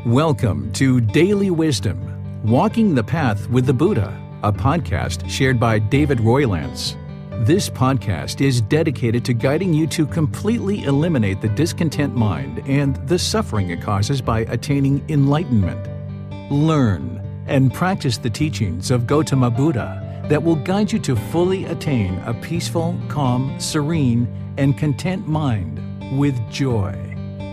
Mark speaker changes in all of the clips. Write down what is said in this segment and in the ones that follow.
Speaker 1: Welcome to Daily Wisdom, Walking the Path with the Buddha, a podcast shared by David Roylance. This podcast is dedicated to guiding you to completely eliminate the discontent mind and the suffering it causes by attaining enlightenment. Learn and practice the teachings of Gotama Buddha that will guide you to fully attain a peaceful, calm, serene, and content mind with joy.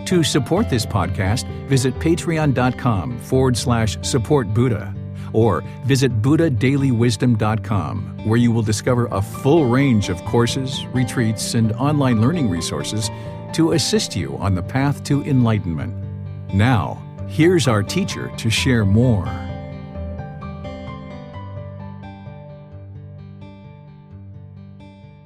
Speaker 1: To support this podcast, visit patreon.com/support Buddha or visit buddhadailywisdom.com, where you will discover a full range of courses, retreats, and online learning resources to assist you on the path to enlightenment. Now, here's our teacher to share more.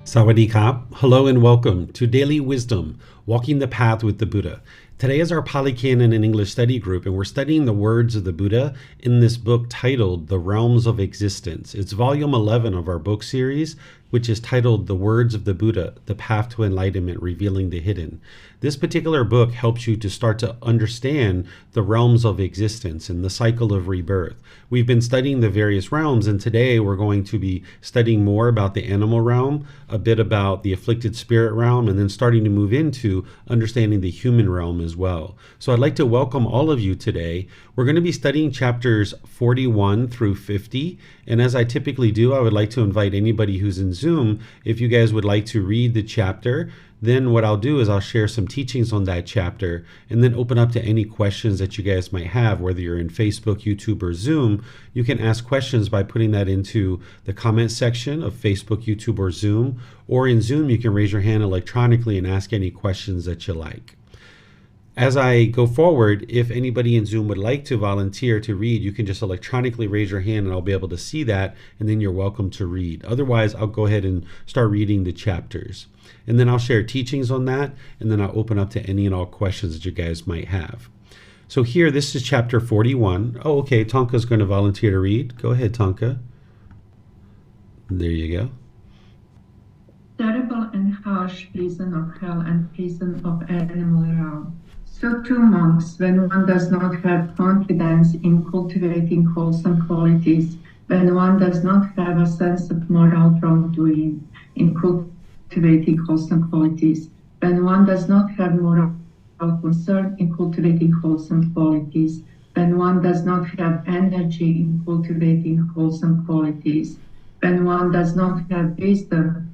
Speaker 2: Sawadee Krap. Hello and welcome to Daily Wisdom, Walking the Path with the Buddha. Today is our Pali Canon and English study group, and we're studying the words of the Buddha in this book titled The Realms of Existence. It's volume 11 of our book series, which is titled The Words of the Buddha, The Path to Enlightenment, Revealing the Hidden. This particular book helps you to start to understand the realms of existence and the cycle of rebirth. We've been studying the various realms, and today we're going to be studying more about the animal realm, a bit about the afflicted spirit realm, and then starting to move into understanding the human realm as well. So I'd like to welcome all of you today. We're going to be studying chapters 41 through 50, and as I typically do, I would like to invite anybody who's in Zoom, if you guys would like to read the chapter. Then what I'll do is I'll share some teachings on that chapter and then open up to any questions that you guys might have, whether you're in Facebook, YouTube, or Zoom. You can ask questions by putting that into the comment section of Facebook, YouTube, or Zoom. Or in Zoom, you can raise your hand electronically and ask any questions that you like. As I go forward, if anybody in Zoom would like to volunteer to read, you can just electronically raise your hand and I'll be able to see that, and then you're welcome to read. Otherwise, I'll go ahead and start reading the chapters. And then I'll share teachings on that, and then I'll open up to any and all questions that you guys might have. So here, this is chapter 41. Oh, okay, Tonka's going to volunteer to read. Go ahead, Tonka. There you go.
Speaker 3: Terrible and harsh prison of hell and prison of animal realm. So too, monks, when one does not have confidence in cultivating wholesome qualities, when one does not have a sense of moral wrongdoing in cultivating wholesome qualities, when one does not have moral concern in cultivating wholesome qualities, when one does not have energy in cultivating wholesome qualities, when one does not have wisdom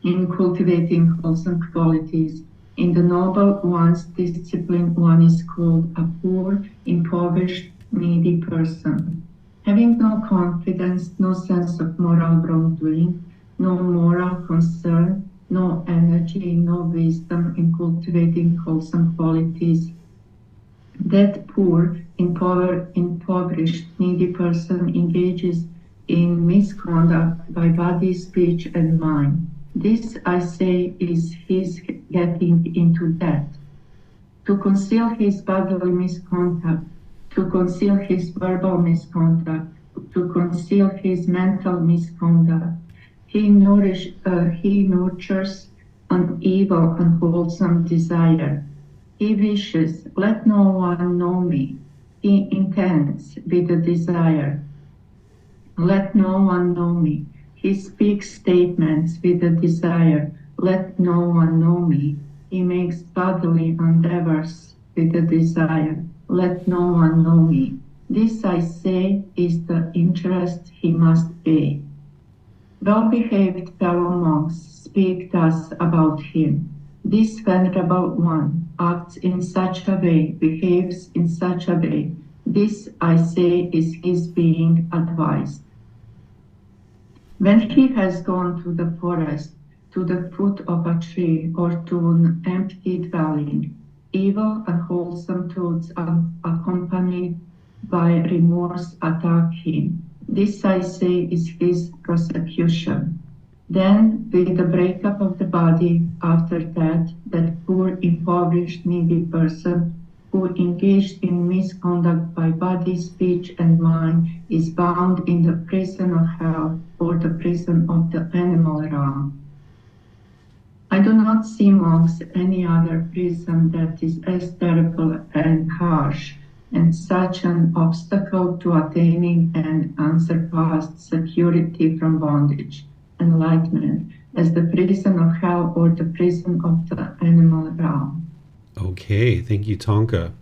Speaker 3: in cultivating wholesome qualities, in the noble one's discipline, one is called a poor, impoverished, needy person. Having no confidence, no sense of moral wrongdoing, no moral concern, no energy, no wisdom in cultivating wholesome qualities, that poor, impoverished, needy person engages in misconduct by body, speech, and mind. This, I say, is his getting into debt. To conceal his bodily misconduct, to conceal his verbal misconduct, to conceal his mental misconduct, he nurtures an evil, unwholesome desire. He wishes, let no one know me. He intends with the desire, let no one know me. He speaks statements with a desire, let no one know me. He makes bodily endeavors with a desire, let no one know me. This, I say, is the interest he must pay. Well-behaved fellow monks speak thus about him. This venerable one acts in such a way, behaves in such a way. This, I say, is his being advised. When he has gone to the forest, to the foot of a tree, or to an empty dwelling, evil and wholesome thoughts accompanied by remorse attack him. This, I say, is his prosecution. Then, with the breakup of the body, after that poor, impoverished, needy person who engaged in misconduct by body, speech, and mind is bound in the prison of hell or the prison of the animal realm. I do not see, monks, any other prison that is as terrible and harsh and such an obstacle to attaining an unsurpassed security from bondage, enlightenment, as the prison of hell or the prison of the animal realm.
Speaker 2: Okay, thank you, Tonka.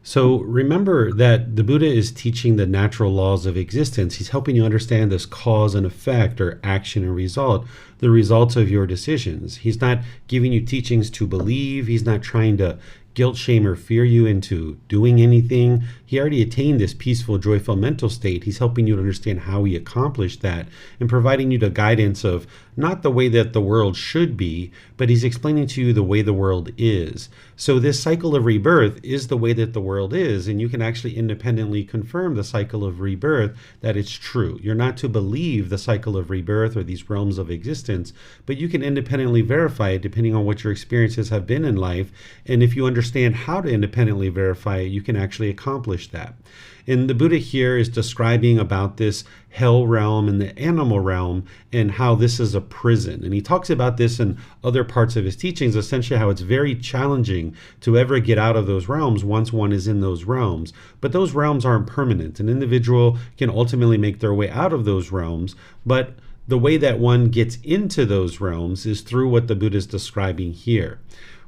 Speaker 2: So remember that the Buddha is teaching the natural laws of existence. He's helping you understand this cause and effect, or action and result, the results of your decisions. He's not giving you teachings to believe. He's not trying to guilt, shame, or fear you into doing anything. He already attained this peaceful, joyful mental state. He's helping you to understand how he accomplished that and providing you the guidance of not the way that the world should be, but he's explaining to you the way the world is. So this cycle of rebirth is the way that the world is, and you can actually independently confirm the cycle of rebirth, that it's true. You're not to believe the cycle of rebirth or these realms of existence, but you can independently verify it depending on what your experiences have been in life. And if you understand how to independently verify it, you can actually accomplish that. And the Buddha here is describing about this hell realm and the animal realm and how this is a prison. And he talks about this in other parts of his teachings, essentially how it's very challenging to ever get out of those realms once one is in those realms. But those realms aren't permanent. An individual can ultimately make their way out of those realms, but the way that one gets into those realms is through what the Buddha is describing here.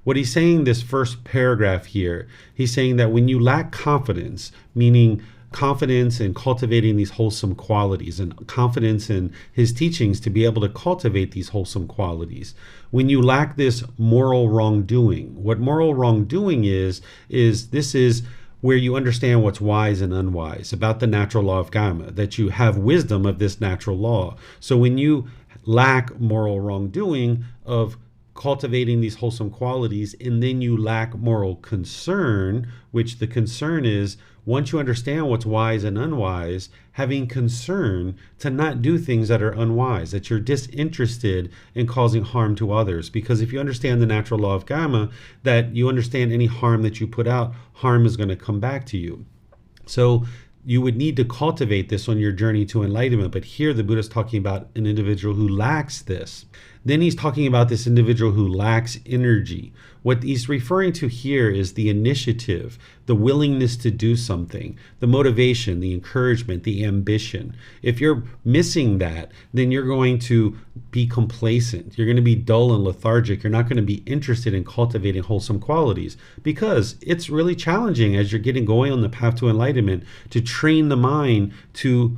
Speaker 2: What he's saying, this first paragraph here, he's saying that when you lack confidence, meaning confidence in cultivating these wholesome qualities and confidence in his teachings to be able to cultivate these wholesome qualities, when you lack this moral wrongdoing, what moral wrongdoing is this is where you understand what's wise and unwise about the natural law of Gotama, that you have wisdom of this natural law. So when you lack moral wrongdoing of cultivating these wholesome qualities, and then you lack moral concern, which the concern is, once you understand what's wise and unwise, having concern to not do things that are unwise, that you're disinterested in causing harm to others. Because if you understand the natural law of Gotama, that you understand any harm that you put out, harm is going to come back to you. So you would need to cultivate this on your journey to enlightenment. But here the Buddha is talking about an individual who lacks this. Then he's talking about this individual who lacks energy. What he's referring to here is the initiative, the willingness to do something, the motivation, the encouragement, the ambition. If you're missing that, then you're going to be complacent. You're going to be dull and lethargic. You're not going to be interested in cultivating wholesome qualities, because it's really challenging as you're getting going on the path to enlightenment to train the mind to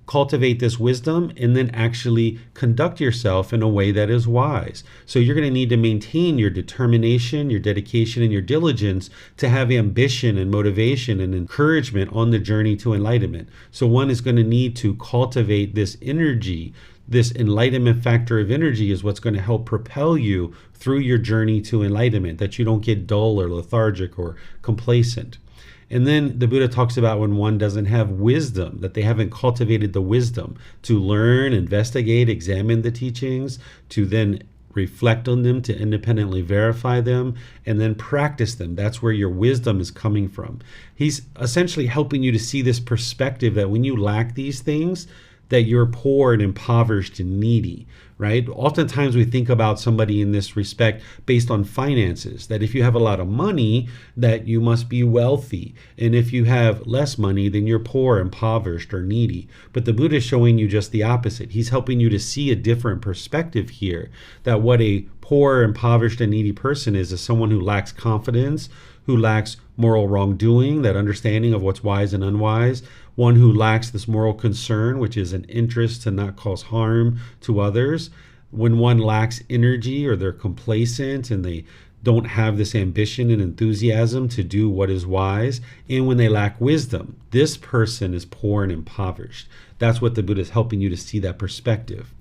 Speaker 2: cultivate this wisdom and then actually conduct yourself in a way that is wise. So you're going to need to maintain your determination, your dedication, and your diligence to have ambition and motivation and encouragement on the journey to enlightenment. So one is going to need to cultivate this energy. This enlightenment factor of energy is what's going to help propel you through your journey to enlightenment, that you don't get dull or lethargic or complacent. And then the Buddha talks about when one doesn't have wisdom, that they haven't cultivated the wisdom to learn, investigate, examine the teachings, to then reflect on them, to independently verify them, and then practice them. That's where your wisdom is coming from. He's essentially helping you to see this perspective that when you lack these things, that you're poor and impoverished and needy, right? Oftentimes we think about somebody in this respect based on finances, that if you have a lot of money, that you must be wealthy. And if you have less money, then you're poor, impoverished, or needy. But the Buddha is showing you just the opposite. He's helping you to see a different perspective here, that what a poor, impoverished, and needy person is someone who lacks confidence, who lacks moral wrongdoing, that understanding of what's wise and unwise, one who lacks this moral concern, which is an interest to not cause harm to others. When one lacks energy or they're complacent and they don't have this ambition and enthusiasm to do what is wise, and when they lack wisdom, this person is poor and impoverished. That's what the Buddha is helping you to see, that perspective.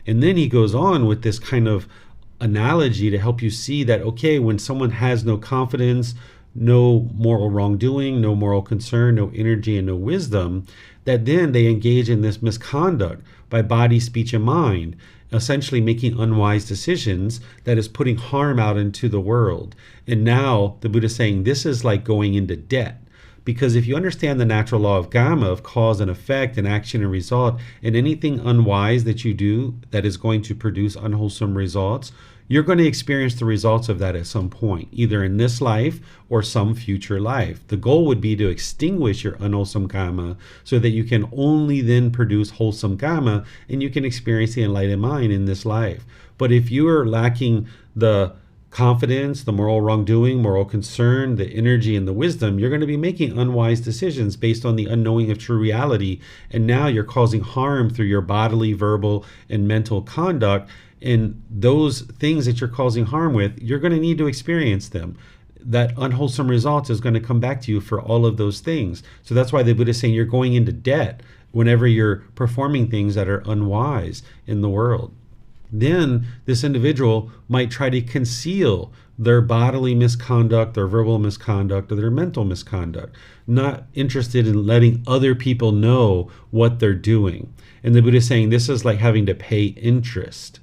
Speaker 2: And then he goes on with this kind of analogy to help you see that, okay, when someone has no confidence, no moral wrongdoing, no moral concern, no energy, and no wisdom, that then they engage in this misconduct by body, speech, and mind, essentially making unwise decisions that is putting harm out into the world. And now the Buddha is saying this is like going into debt. Because if you understand the natural law of Gotama, of cause and effect and action and result, and anything unwise that you do that is going to produce unwholesome results, you're going to experience the results of that at some point, either in this life or some future life. The goal would be to extinguish your unwholesome karma so that you can only then produce wholesome karma and you can experience the enlightened mind in this life. But if you are lacking the confidence, the moral wrongdoing, moral concern, the energy, and the wisdom, you're going to be making unwise decisions based on the unknowing of true reality. And now you're causing harm through your bodily, verbal, and mental conduct. And those things that you're causing harm with, you're going to need to experience them. That unwholesome result is going to come back to you for all of those things. So that's why the Buddha is saying you're going into debt whenever you're performing things that are unwise in the world. Then this individual might try to conceal their bodily misconduct, their verbal misconduct, or their mental misconduct, not interested in letting other people know what they're doing. And the Buddha is saying this is like having to pay interest.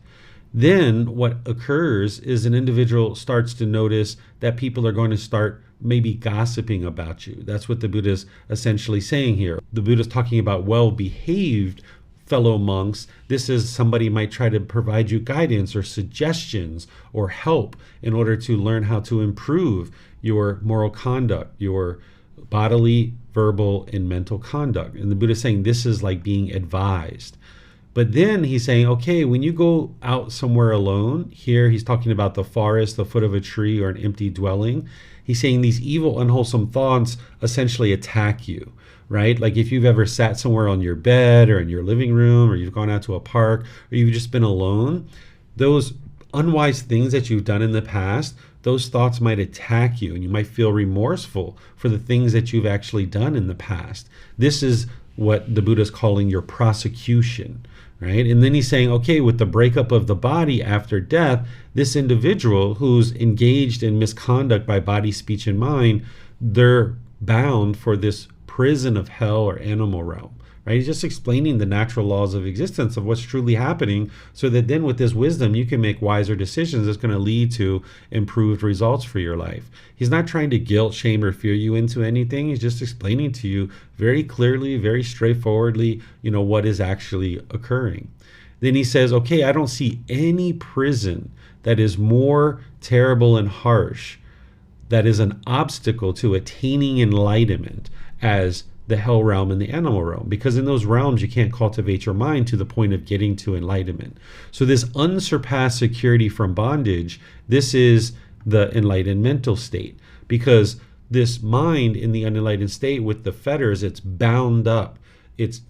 Speaker 2: Then what occurs is an individual starts to notice that people are going to start maybe gossiping about you. That's what the Buddha is essentially saying here. The Buddha is talking about well-behaved fellow monks. This is somebody might try to provide you guidance or suggestions or help in order to learn how to improve your moral conduct, your bodily, verbal, and mental conduct. And the Buddha is saying this is like being advised. But then he's saying, okay, when you go out somewhere alone, here he's talking about the forest, the foot of a tree, or an empty dwelling. He's saying these evil, unwholesome thoughts essentially attack you, right? Like if you've ever sat somewhere on your bed or in your living room, or you've gone out to a park, or you've just been alone, those unwise things that you've done in the past, those thoughts might attack you, and you might feel remorseful for the things that you've actually done in the past. This is what the Buddha is calling your prosecution, right? And then he's saying, okay, with the breakup of the body after death, this individual who's engaged in misconduct by body, speech, and mind, they're bound for this prison of hell or animal realm, right? He's just explaining the natural laws of existence of what's truly happening, so that then with this wisdom, you can make wiser decisions that's going to lead to improved results for your life. He's not trying to guilt, shame, or fear you into anything. He's just explaining to you very clearly, very straightforwardly, what is actually occurring. Then he says, okay, I don't see any prison that is more terrible and harsh, that is an obstacle to attaining enlightenment, as the hell realm and the animal realm, because in those realms you can't cultivate your mind to the point of getting to enlightenment. So this unsurpassed security from bondage, this is the enlightened mental state, because this mind in the unenlightened state with the fetters, it's bound up, it's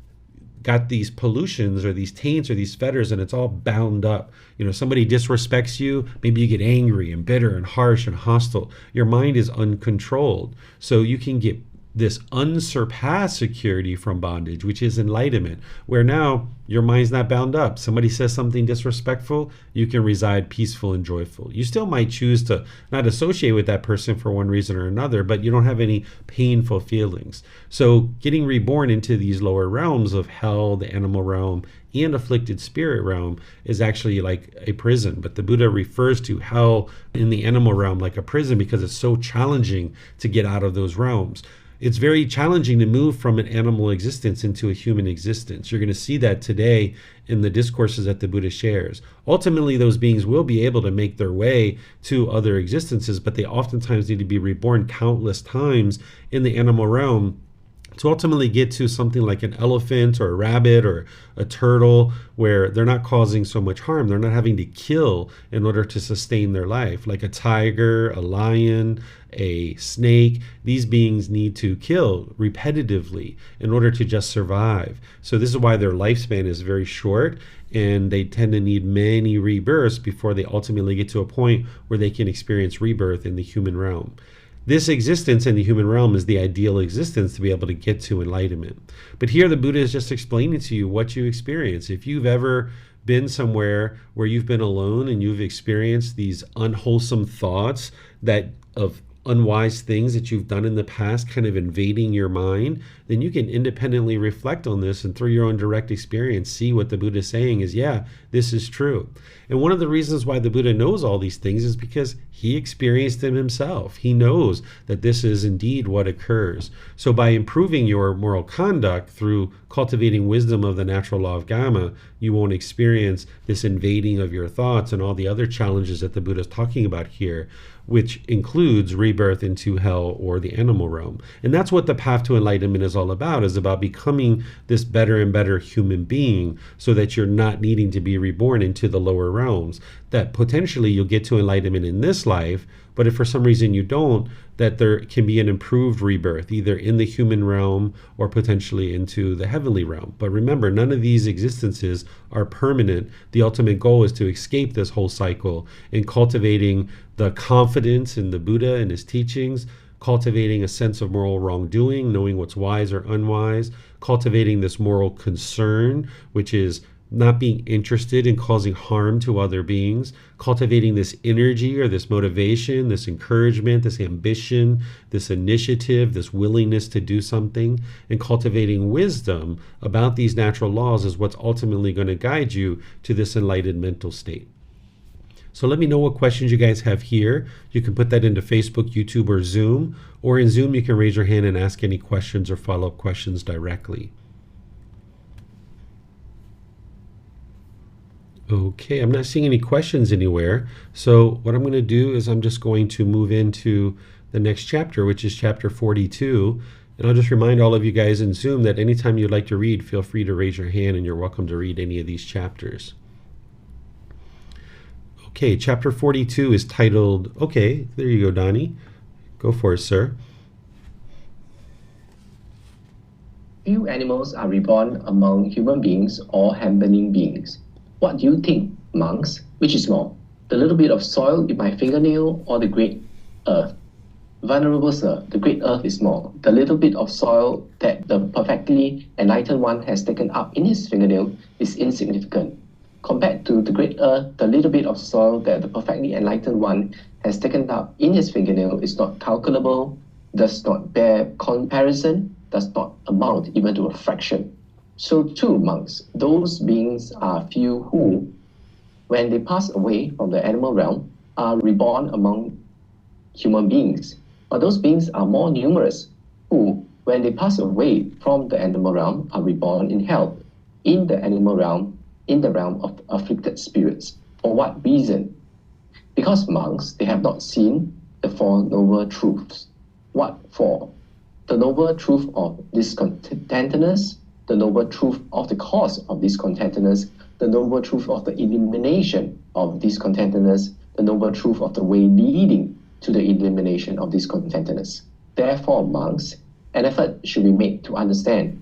Speaker 2: got these pollutions or these taints or these fetters, and it's all bound up. Somebody disrespects you, maybe you get angry and bitter and harsh and hostile. Your mind is uncontrolled, so you can get this unsurpassed security from bondage, which is enlightenment, where now your mind's not bound up. Somebody says something disrespectful, you can reside peaceful and joyful. You still might choose to not associate with that person for one reason or another, but you don't have any painful feelings. So getting reborn into these lower realms of hell, the animal realm, and afflicted spirit realm is actually like a prison. But the Buddha refers to hell in the animal realm like a prison because it's so challenging to get out of those realms. It's very challenging to move from an animal existence into a human existence. You're going to see that today in the discourses that the Buddha shares. Ultimately, those beings will be able to make their way to other existences, but they oftentimes need to be reborn countless times in the animal realm to ultimately get to something like an elephant or a rabbit or a turtle, where they're not causing so much harm. They're not having to kill in order to sustain their life. Like a tiger, a lion, a snake, these beings need to kill repetitively in order to just survive. So this is why their lifespan is very short, and they tend to need many rebirths before they ultimately get to a point where they can experience rebirth in the human realm. This existence in the human realm is the ideal existence to be able to get to enlightenment. But here the Buddha is just explaining to you what you experience. If you've ever been somewhere where you've been alone and you've experienced these unwholesome thoughts that of unwise things that you've done in the past kind of invading your mind, then you can independently reflect on this and through your own direct experience see what the Buddha is saying is, yeah, this is true. And one of the reasons why the Buddha knows all these things is because he experienced them himself. He knows that this is indeed what occurs. So by improving your moral conduct through cultivating wisdom of the natural law of Gama, you won't experience this invading of your thoughts and all the other challenges that the Buddha is talking about here, which includes rebirth into hell or the animal realm. And that's what the path to enlightenment is all about, is about becoming this better and better human being so that you're not needing to be reborn into the lower realms, that potentially you'll get to enlightenment in this life, but if for some reason you don't, that there can be an improved rebirth, either in the human realm or potentially into the heavenly realm. But remember, none of these existences are permanent. The ultimate goal is to escape this whole cycle in cultivating the confidence in the Buddha and his teachings, cultivating a sense of moral wrongdoing, knowing what's wise or unwise, cultivating this moral concern, which is not being interested in causing harm to other beings, cultivating this energy or this motivation, this encouragement, this ambition, this initiative, this willingness to do something, and cultivating wisdom about these natural laws is what's ultimately going to guide you to this enlightened mental state. So let me know what questions you guys have here. You can put that into Facebook, YouTube, or Zoom. Or in Zoom, you can raise your hand and ask any questions or follow-up questions directly. Okay, I'm not seeing any questions anywhere. So what I'm going to do is I'm just going to move into the next chapter, which is chapter 42. And I'll just remind all of you guys in Zoom that anytime you'd like to read, feel free to raise your hand and you're welcome to read any of these chapters. Okay, chapter 42 is titled, okay, there you go, Donnie. Go for it, sir.
Speaker 4: Few animals are reborn among human beings or happening beings. What do you think, monks? Which is more, the little bit of soil in my fingernail or the great earth? Venerable sir, the great earth is small. The little bit of soil that the perfectly enlightened one has taken up in his fingernail is insignificant. Compared to the great earth, the little bit of soil that the perfectly enlightened one has taken up in his fingernail is not calculable, does not bear comparison, does not amount even to a fraction. So too, monks, those beings are few who, when they pass away from the animal realm, are reborn among human beings. But those beings are more numerous who, when they pass away from the animal realm, are reborn in hell, in the animal realm, in the realm of afflicted spirits. For what reason? Because monks, they have not seen the Four Noble Truths. What for? The noble truth of discontentedness, the noble truth of the cause of discontentedness, the noble truth of the elimination of discontentedness, the noble truth of the way leading to the elimination of discontentedness. Therefore, monks, an effort should be made to understand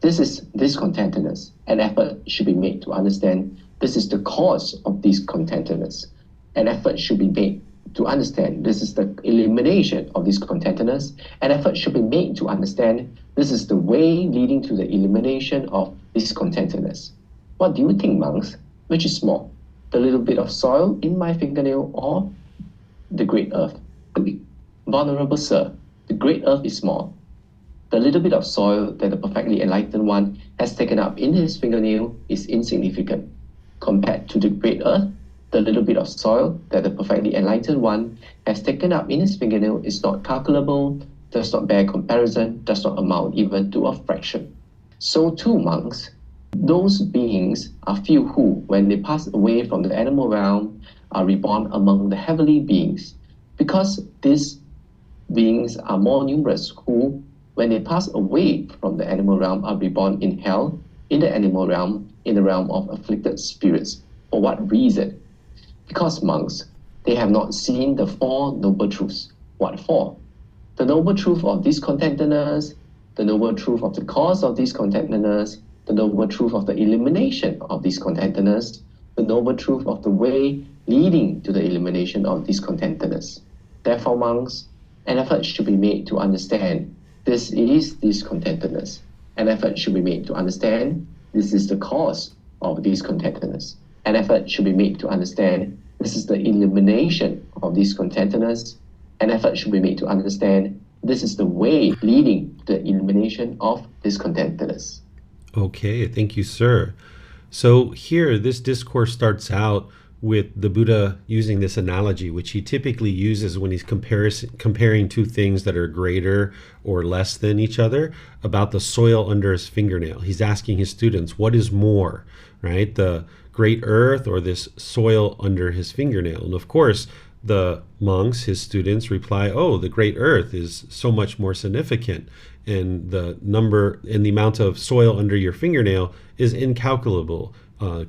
Speaker 4: this is discontentedness. An effort should be made to understand this is the cause of discontentedness. An effort should be made to understand this is the elimination of discontentedness. An effort should be made to understand this is the way leading to the elimination of discontentedness. What do you think, monks? Which is more, the little bit of soil in my fingernail or the great earth? Venerable sir, the great earth is small. The little bit of soil that the perfectly enlightened one has taken up in his fingernail is insignificant. Compared to the great earth, the little bit of soil that the perfectly enlightened one has taken up in his fingernail is not calculable, does not bear comparison, does not amount even to a fraction. So too, monks, those beings are few who, when they pass away from the animal realm, are reborn among the heavenly beings. Because these beings are more numerous who, when they pass away from the animal realm, are reborn in hell, in the animal realm, in the realm of afflicted spirits. For what reason? Because monks, they have not seen the Four Noble Truths. What for? The noble truth of discontentedness, the noble truth of the cause of discontentedness, the noble truth of the elimination of discontentedness, the noble truth of the way leading to the elimination of discontentedness. Therefore, monks, an effort should be made to understand this is discontentedness. An effort should be made to understand this is the cause of discontentedness. An effort should be made to understand this is the elimination of discontentedness. An effort should be made to understand this is the way leading to the elimination of discontentedness.
Speaker 2: Okay, thank you, sir. So here, this discourse starts out with the Buddha using this analogy, which he typically uses when he's comparing two things that are greater or less than each other, about the soil under his fingernail. He's asking his students, what is more, right? The great earth or this soil under his fingernail? And of course, the monks, his students, reply, oh, the great earth is so much more significant, and the number and the amount of soil under your fingernail is incalculable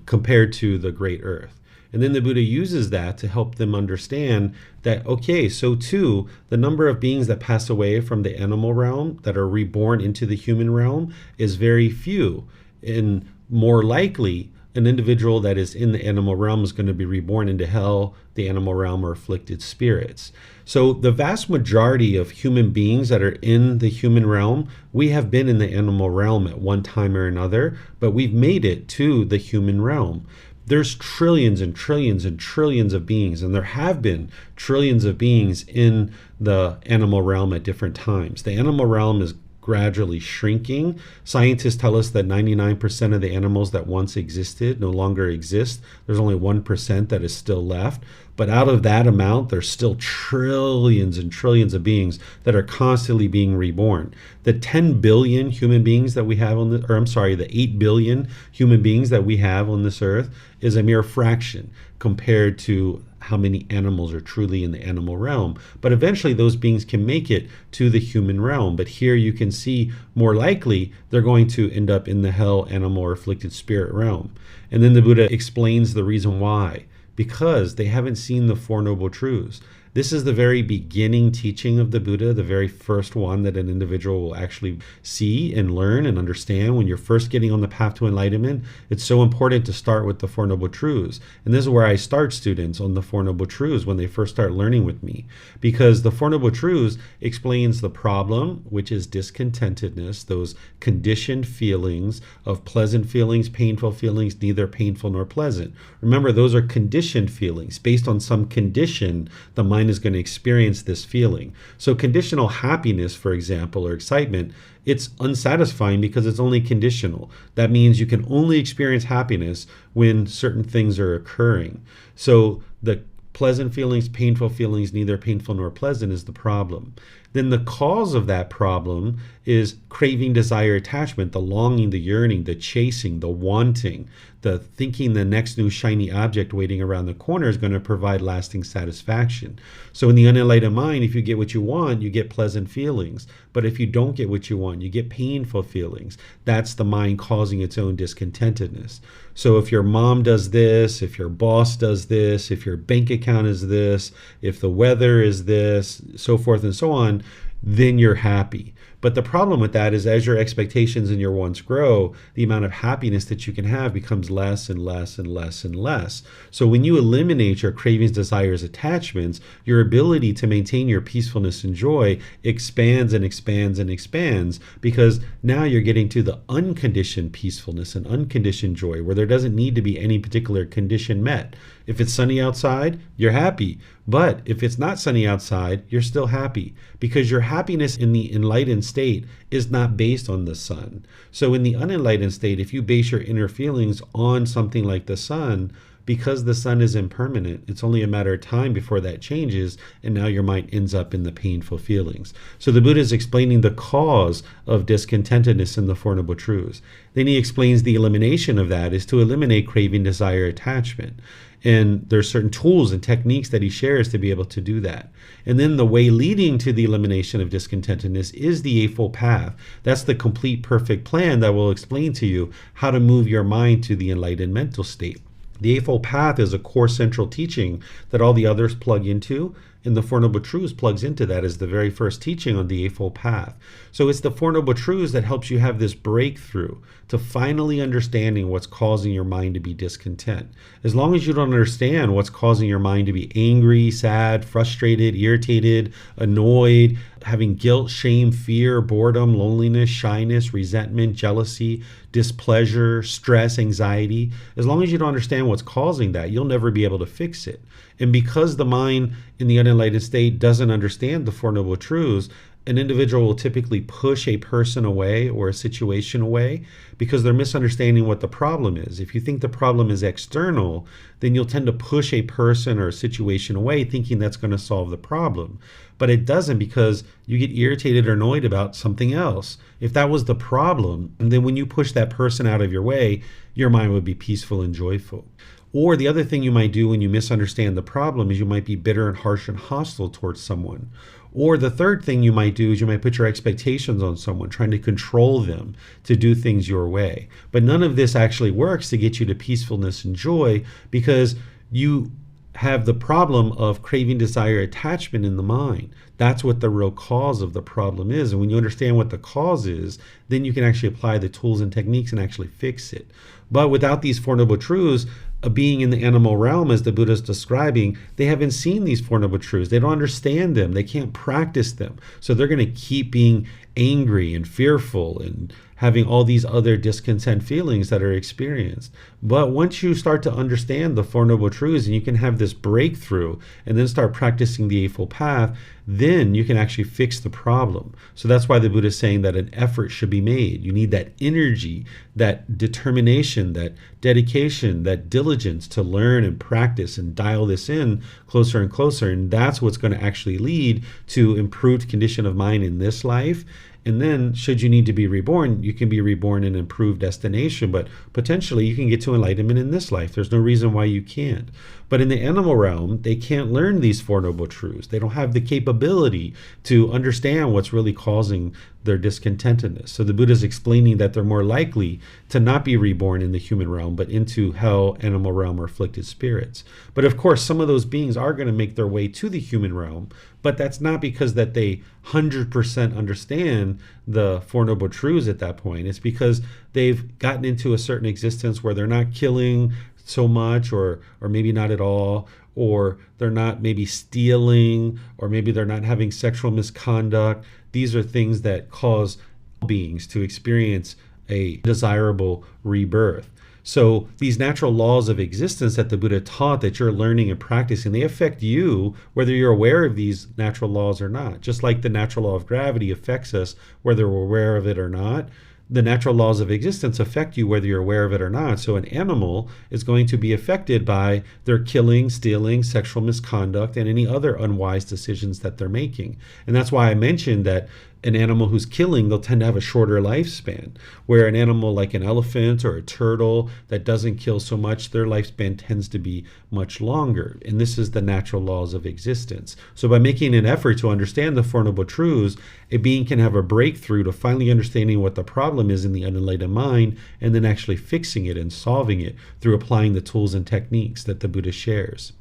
Speaker 2: compared to the great earth. And then the Buddha uses that to help them understand that, okay, so too, the number of beings that pass away from the animal realm that are reborn into the human realm is very few. And more likely, an individual that is in the animal realm is going to be reborn into hell, the animal realm, or afflicted spirits. So the vast majority of human beings that are in the human realm, we have been in the animal realm at one time or another, but we've made it to the human realm. There's trillions and trillions and trillions of beings, and there have been trillions of beings in the animal realm at different times. The animal realm is gradually shrinking. Scientists tell us that 99% of the animals that once existed no longer exist. There's only 1% that is still left. But out of that amount, there's still trillions and trillions of beings that are constantly being reborn. The 10 billion human beings that we have on the, or I'm sorry, the 8 billion human beings that we have on this earth is a mere fraction compared to how many animals are truly in the animal realm. But eventually those beings can make it to the human realm. But here you can see more likely they're going to end up in the hell, animal, or afflicted spirit realm. And then the Buddha explains the reason why. Because they haven't seen the Four Noble Truths. This is the very beginning teaching of the Buddha, the very first one that an individual will actually see and learn and understand. When you're first getting on the path to enlightenment, it's so important to start with the Four Noble Truths. And this is where I start students on the Four Noble Truths when they first start learning with me. Because the Four Noble Truths explains the problem, which is discontentedness, those conditioned feelings of pleasant feelings, painful feelings, neither painful nor pleasant. Remember, those are conditioned feelings. Based on some condition, the mind is going to experience this feeling. So conditional happiness, for example, or excitement, it's unsatisfying because it's only conditional. That means you can only experience happiness when certain things are occurring. So the pleasant feelings, painful feelings, neither painful nor pleasant is the problem. Then the cause of that problem is craving, desire, attachment, the longing, the yearning, the chasing, the wanting, the thinking the next new shiny object waiting around the corner is going to provide lasting satisfaction. So in the unenlightened mind, if you get what you want, you get pleasant feelings. But if you don't get what you want, you get painful feelings. That's the mind causing its own discontentedness. So if your mom does this, if your boss does this, if your bank account is this, if the weather is this, so forth and so on, then you're happy. But the problem with that is as your expectations and your wants grow, the amount of happiness that you can have becomes less and less and less and less. So when you eliminate your cravings, desires, attachments, your ability to maintain your peacefulness and joy expands and expands and expands, because now you're getting to the unconditioned peacefulness and unconditioned joy where there doesn't need to be any particular condition met. If it's sunny outside, you're happy. But if it's not sunny outside, you're still happy, because your happiness in the enlightened state is not based on the sun. So in the unenlightened state, if you base your inner feelings on something like the sun, because the sun is impermanent, it's only a matter of time before that changes, and now your mind ends up in the painful feelings. So the Buddha is explaining the cause of discontentedness in the Four Noble Truths. Then he explains the elimination of that is to eliminate craving, desire, attachment. And there's certain tools and techniques that he shares to be able to do that. And then the way leading to the elimination of discontentedness is the Eightfold Path. That's the complete perfect plan that will explain to you how to move your mind to the enlightened mental state. The Eightfold Path is a core central teaching that all the others plug into, and the Four Noble Truths plugs into that as the very first teaching on the Eightfold Path. So it's the Four Noble Truths that helps you have this breakthrough to finally understanding what's causing your mind to be discontent. As long as you don't understand what's causing your mind to be angry, sad, frustrated, irritated, annoyed, having guilt, shame, fear, boredom, loneliness, shyness, resentment, jealousy, displeasure, stress, anxiety, as long as you don't understand what's causing that, you'll never be able to fix it. And because the mind in the unenlightened state doesn't understand the Four Noble Truths, an individual will typically push a person away or a situation away because they're misunderstanding what the problem is. If you think the problem is external, then you'll tend to push a person or a situation away thinking that's going to solve the problem. But it doesn't, because you get irritated or annoyed about something else. If that was the problem, and then when you push that person out of your way, your mind would be peaceful and joyful. Or the other thing you might do when you misunderstand the problem is you might be bitter and harsh and hostile towards someone. Or the third thing you might do is you might put your expectations on someone, trying to control them to do things your way. But none of this actually works to get you to peacefulness and joy, because you have the problem of craving, desire, attachment in the mind. That's what the real cause of the problem is. And when you understand what the cause is, then you can actually apply the tools and techniques and actually fix it. But without these Four Noble Truths, a being in the animal realm, as the Buddha is describing, they haven't seen these Four Noble Truths. They don't understand them. They can't practice them. So they're going to keep being angry and fearful and having all these other discontent feelings that are experienced. But once you start to understand the Four Noble Truths and you can have this breakthrough and then start practicing the Eightfold Path, then you can actually fix the problem. So that's why the Buddha is saying that an effort should be made. You need that energy, that determination, that dedication, that diligence to learn and practice and dial this in closer and closer. And that's what's going to actually lead to improved condition of mind in this life. And then, should you need to be reborn, you can be reborn in an improved destination, but potentially you can get to enlightenment in this life. There's no reason why you can't. But in the animal realm, they can't learn these Four Noble Truths. They don't have the capability to understand what's really causing their discontentedness. So the Buddha is explaining that they're more likely to not be reborn in the human realm, but into hell, animal realm, or afflicted spirits. But of course, some of those beings are going to make their way to the human realm, but that's not because that they 100% understand the Four Noble Truths at that point. It's because they've gotten into a certain existence where they're not killing so much, or maybe not at all, or they're not maybe stealing, or maybe they're not having sexual misconduct. These are things that cause beings to experience a desirable rebirth. So these natural laws of existence that the Buddha taught that you're learning and practicing, they affect you whether you're aware of these natural laws or not. Just like the natural law of gravity affects us whether we're aware of it or not, the natural laws of existence affect you whether you're aware of it or not. So an animal is going to be affected by their killing, stealing, sexual misconduct, and any other unwise decisions that they're making. And that's why I mentioned that an animal who's killing, they'll tend to have a shorter lifespan, where an animal like an elephant or a turtle that doesn't kill so much, their lifespan tends to be much longer. And this is the natural laws of existence. So by making an effort to understand the Four Noble Truths, a being can have a breakthrough to finally understanding what the problem is in the unenlightened mind, and then actually fixing it and solving it through applying the tools and techniques that the Buddha shares.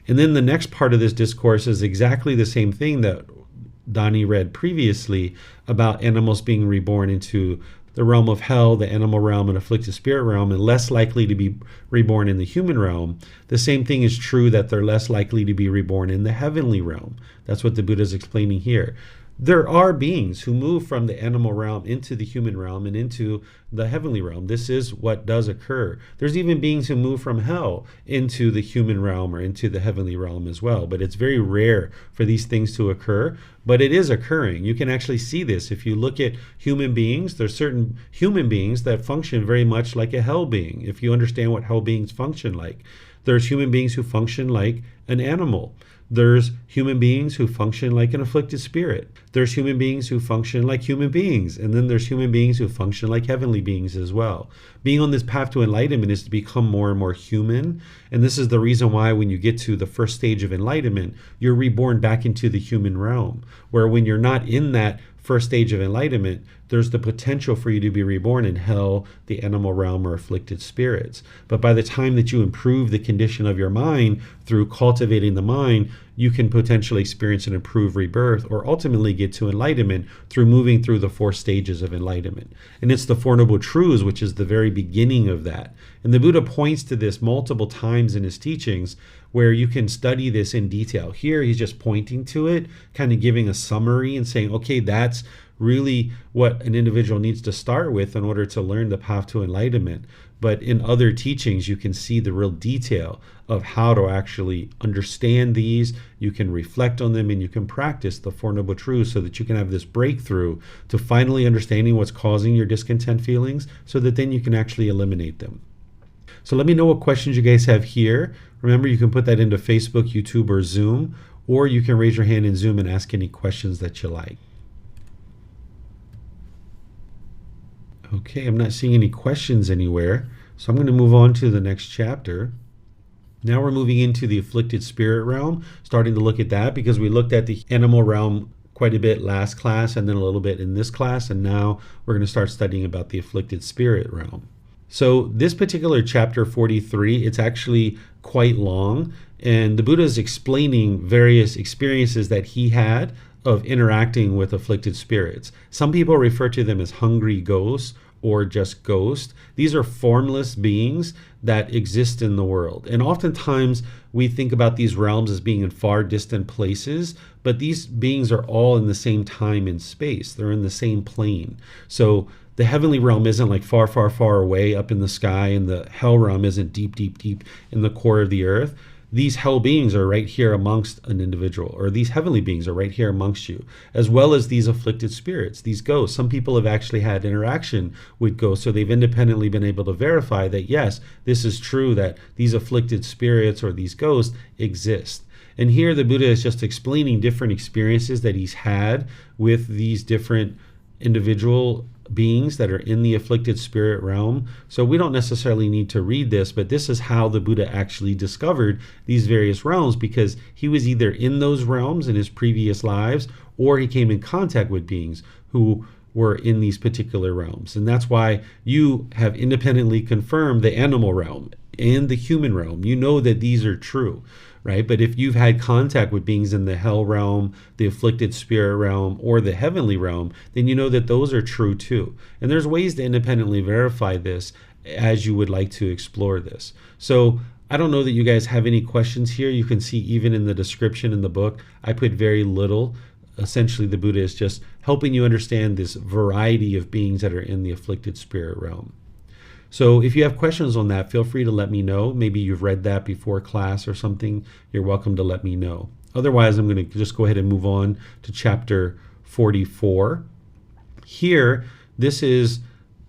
Speaker 2: And then the next part of this discourse is exactly the same thing that Donnie read previously about animals being reborn into the realm of hell, the animal realm, and afflicted spirit realm, and less likely to be reborn in the human realm. The same thing is true that they're less likely to be reborn in the heavenly realm. That's what the Buddha is explaining here. There are beings who move from the animal realm into the human realm and into the heavenly realm. This is what does occur. There's even beings who move from hell into the human realm or into the heavenly realm as well. But it's very rare for these things to occur, but it is occurring. You can actually see this. If you look at human beings, there's certain human beings that function very much like a hell being. If you understand what hell beings function like, there's human beings who function like an animal. There's human beings who function like an afflicted spirit. There's human beings who function like human beings. And then there's human beings who function like heavenly beings as well. Being on this path to enlightenment is to become more and more human. And this is the reason why when you get to the first stage of enlightenment, you're reborn back into the human realm. Where when you're not in that first stage of enlightenment, there's the potential for you to be reborn in hell, the animal realm, or afflicted spirits. But by the time that you improve the condition of your mind through cultivating the mind, you can potentially experience an improved rebirth or ultimately get to enlightenment through moving through the 4 stages of enlightenment. And it's the Four Noble Truths, which is the very beginning of that. And the Buddha points to this multiple times in his teachings where you can study this in detail. Here, he's just pointing to it, kind of giving a summary and saying, okay, that's really what an individual needs to start with in order to learn the path to enlightenment. But in other teachings, you can see the real detail of how to actually understand these. You can reflect on them and you can practice the Four Noble Truths so that you can have this breakthrough to finally understanding what's causing your discontent feelings so that then you can actually eliminate them. So let me know what questions you guys have here. Remember, you can put that into Facebook, YouTube, or Zoom, or you can raise your hand in Zoom and ask any questions that you like. Okay, I'm not seeing any questions anywhere, so I'm going to move on to the next chapter. Now we're moving into the afflicted spirit realm, starting to look at that because we looked at the animal realm quite a bit last class and then a little bit in this class, and now we're going to start studying about the afflicted spirit realm. So this particular chapter 43, it's actually quite long, and the Buddha is explaining various experiences that he had of interacting with afflicted spirits. Some people refer to them as hungry ghosts or just ghosts. These are formless beings that exist in the world. And oftentimes we think about these realms as being in far distant places, but these beings are all in the same time and space. They're in the same plane. So the heavenly realm isn't like far, far, far away up in the sky, and the hell realm isn't deep, deep, deep in the core of the earth. These hell beings are right here amongst an individual, or these heavenly beings are right here amongst you, as well as these afflicted spirits, these ghosts. Some people have actually had interaction with ghosts, so they've independently been able to verify that, yes, this is true, that these afflicted spirits or these ghosts exist. And here the Buddha is just explaining different experiences that he's had with these different individual beings that are in the afflicted spirit realm. So we don't necessarily need to read this, but this is how the Buddha actually discovered these various realms, because he was either in those realms in his previous lives, or he came in contact with beings who were in these particular realms. And that's why you have independently confirmed the animal realm and the human realm. You know that these are true, right? But if you've had contact with beings in the hell realm, the afflicted spirit realm, or the heavenly realm, then you know that those are true too. And there's ways to independently verify this as you would like to explore this. So I don't know that you guys have any questions here. You can see even in the description in the book, I put very little. Essentially, the Buddha is just helping you understand this variety of beings that are in the afflicted spirit realm. So if you have questions on that, feel free to let me know. Maybe you've read that before class or something. You're welcome to let me know. Otherwise, I'm going to just go ahead and move on to chapter 44. Here, this is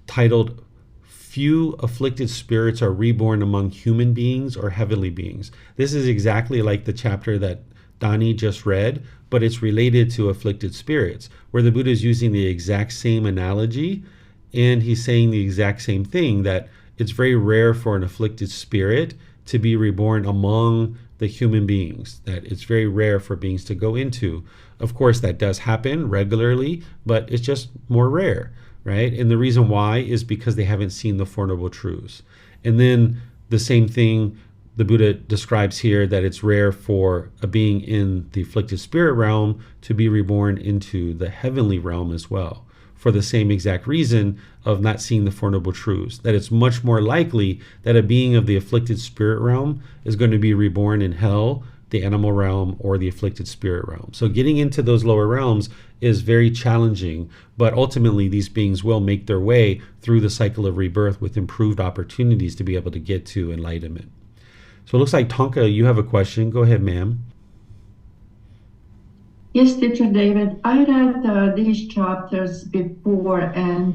Speaker 2: titled, Few Afflicted Spirits Are Reborn Among Human Beings or Heavenly Beings. This is exactly like the chapter that Dani just read, but it's related to afflicted spirits, where the Buddha is using the exact same analogy. And he's saying the exact same thing, that it's very rare for an afflicted spirit to be reborn among the human beings, that it's very rare for beings to go into. Of course, that does happen regularly, but it's just more rare, right? And the reason why is because they haven't seen the Four Noble Truths. And then the same thing the Buddha describes here, that it's rare for a being in the afflicted spirit realm to be reborn into the heavenly realm as well, for the same exact reason of not seeing the Four Noble Truths, that it's much more likely that a being of the afflicted spirit realm is going to be reborn in hell, the animal realm, or the afflicted spirit realm. So getting into those lower realms is very challenging, but ultimately these beings will make their way through the cycle of rebirth with improved opportunities to be able to get to enlightenment. So it looks like, Tonka, you have a question. Go ahead, ma'am.
Speaker 3: Yes, Teacher David, I read these chapters before, and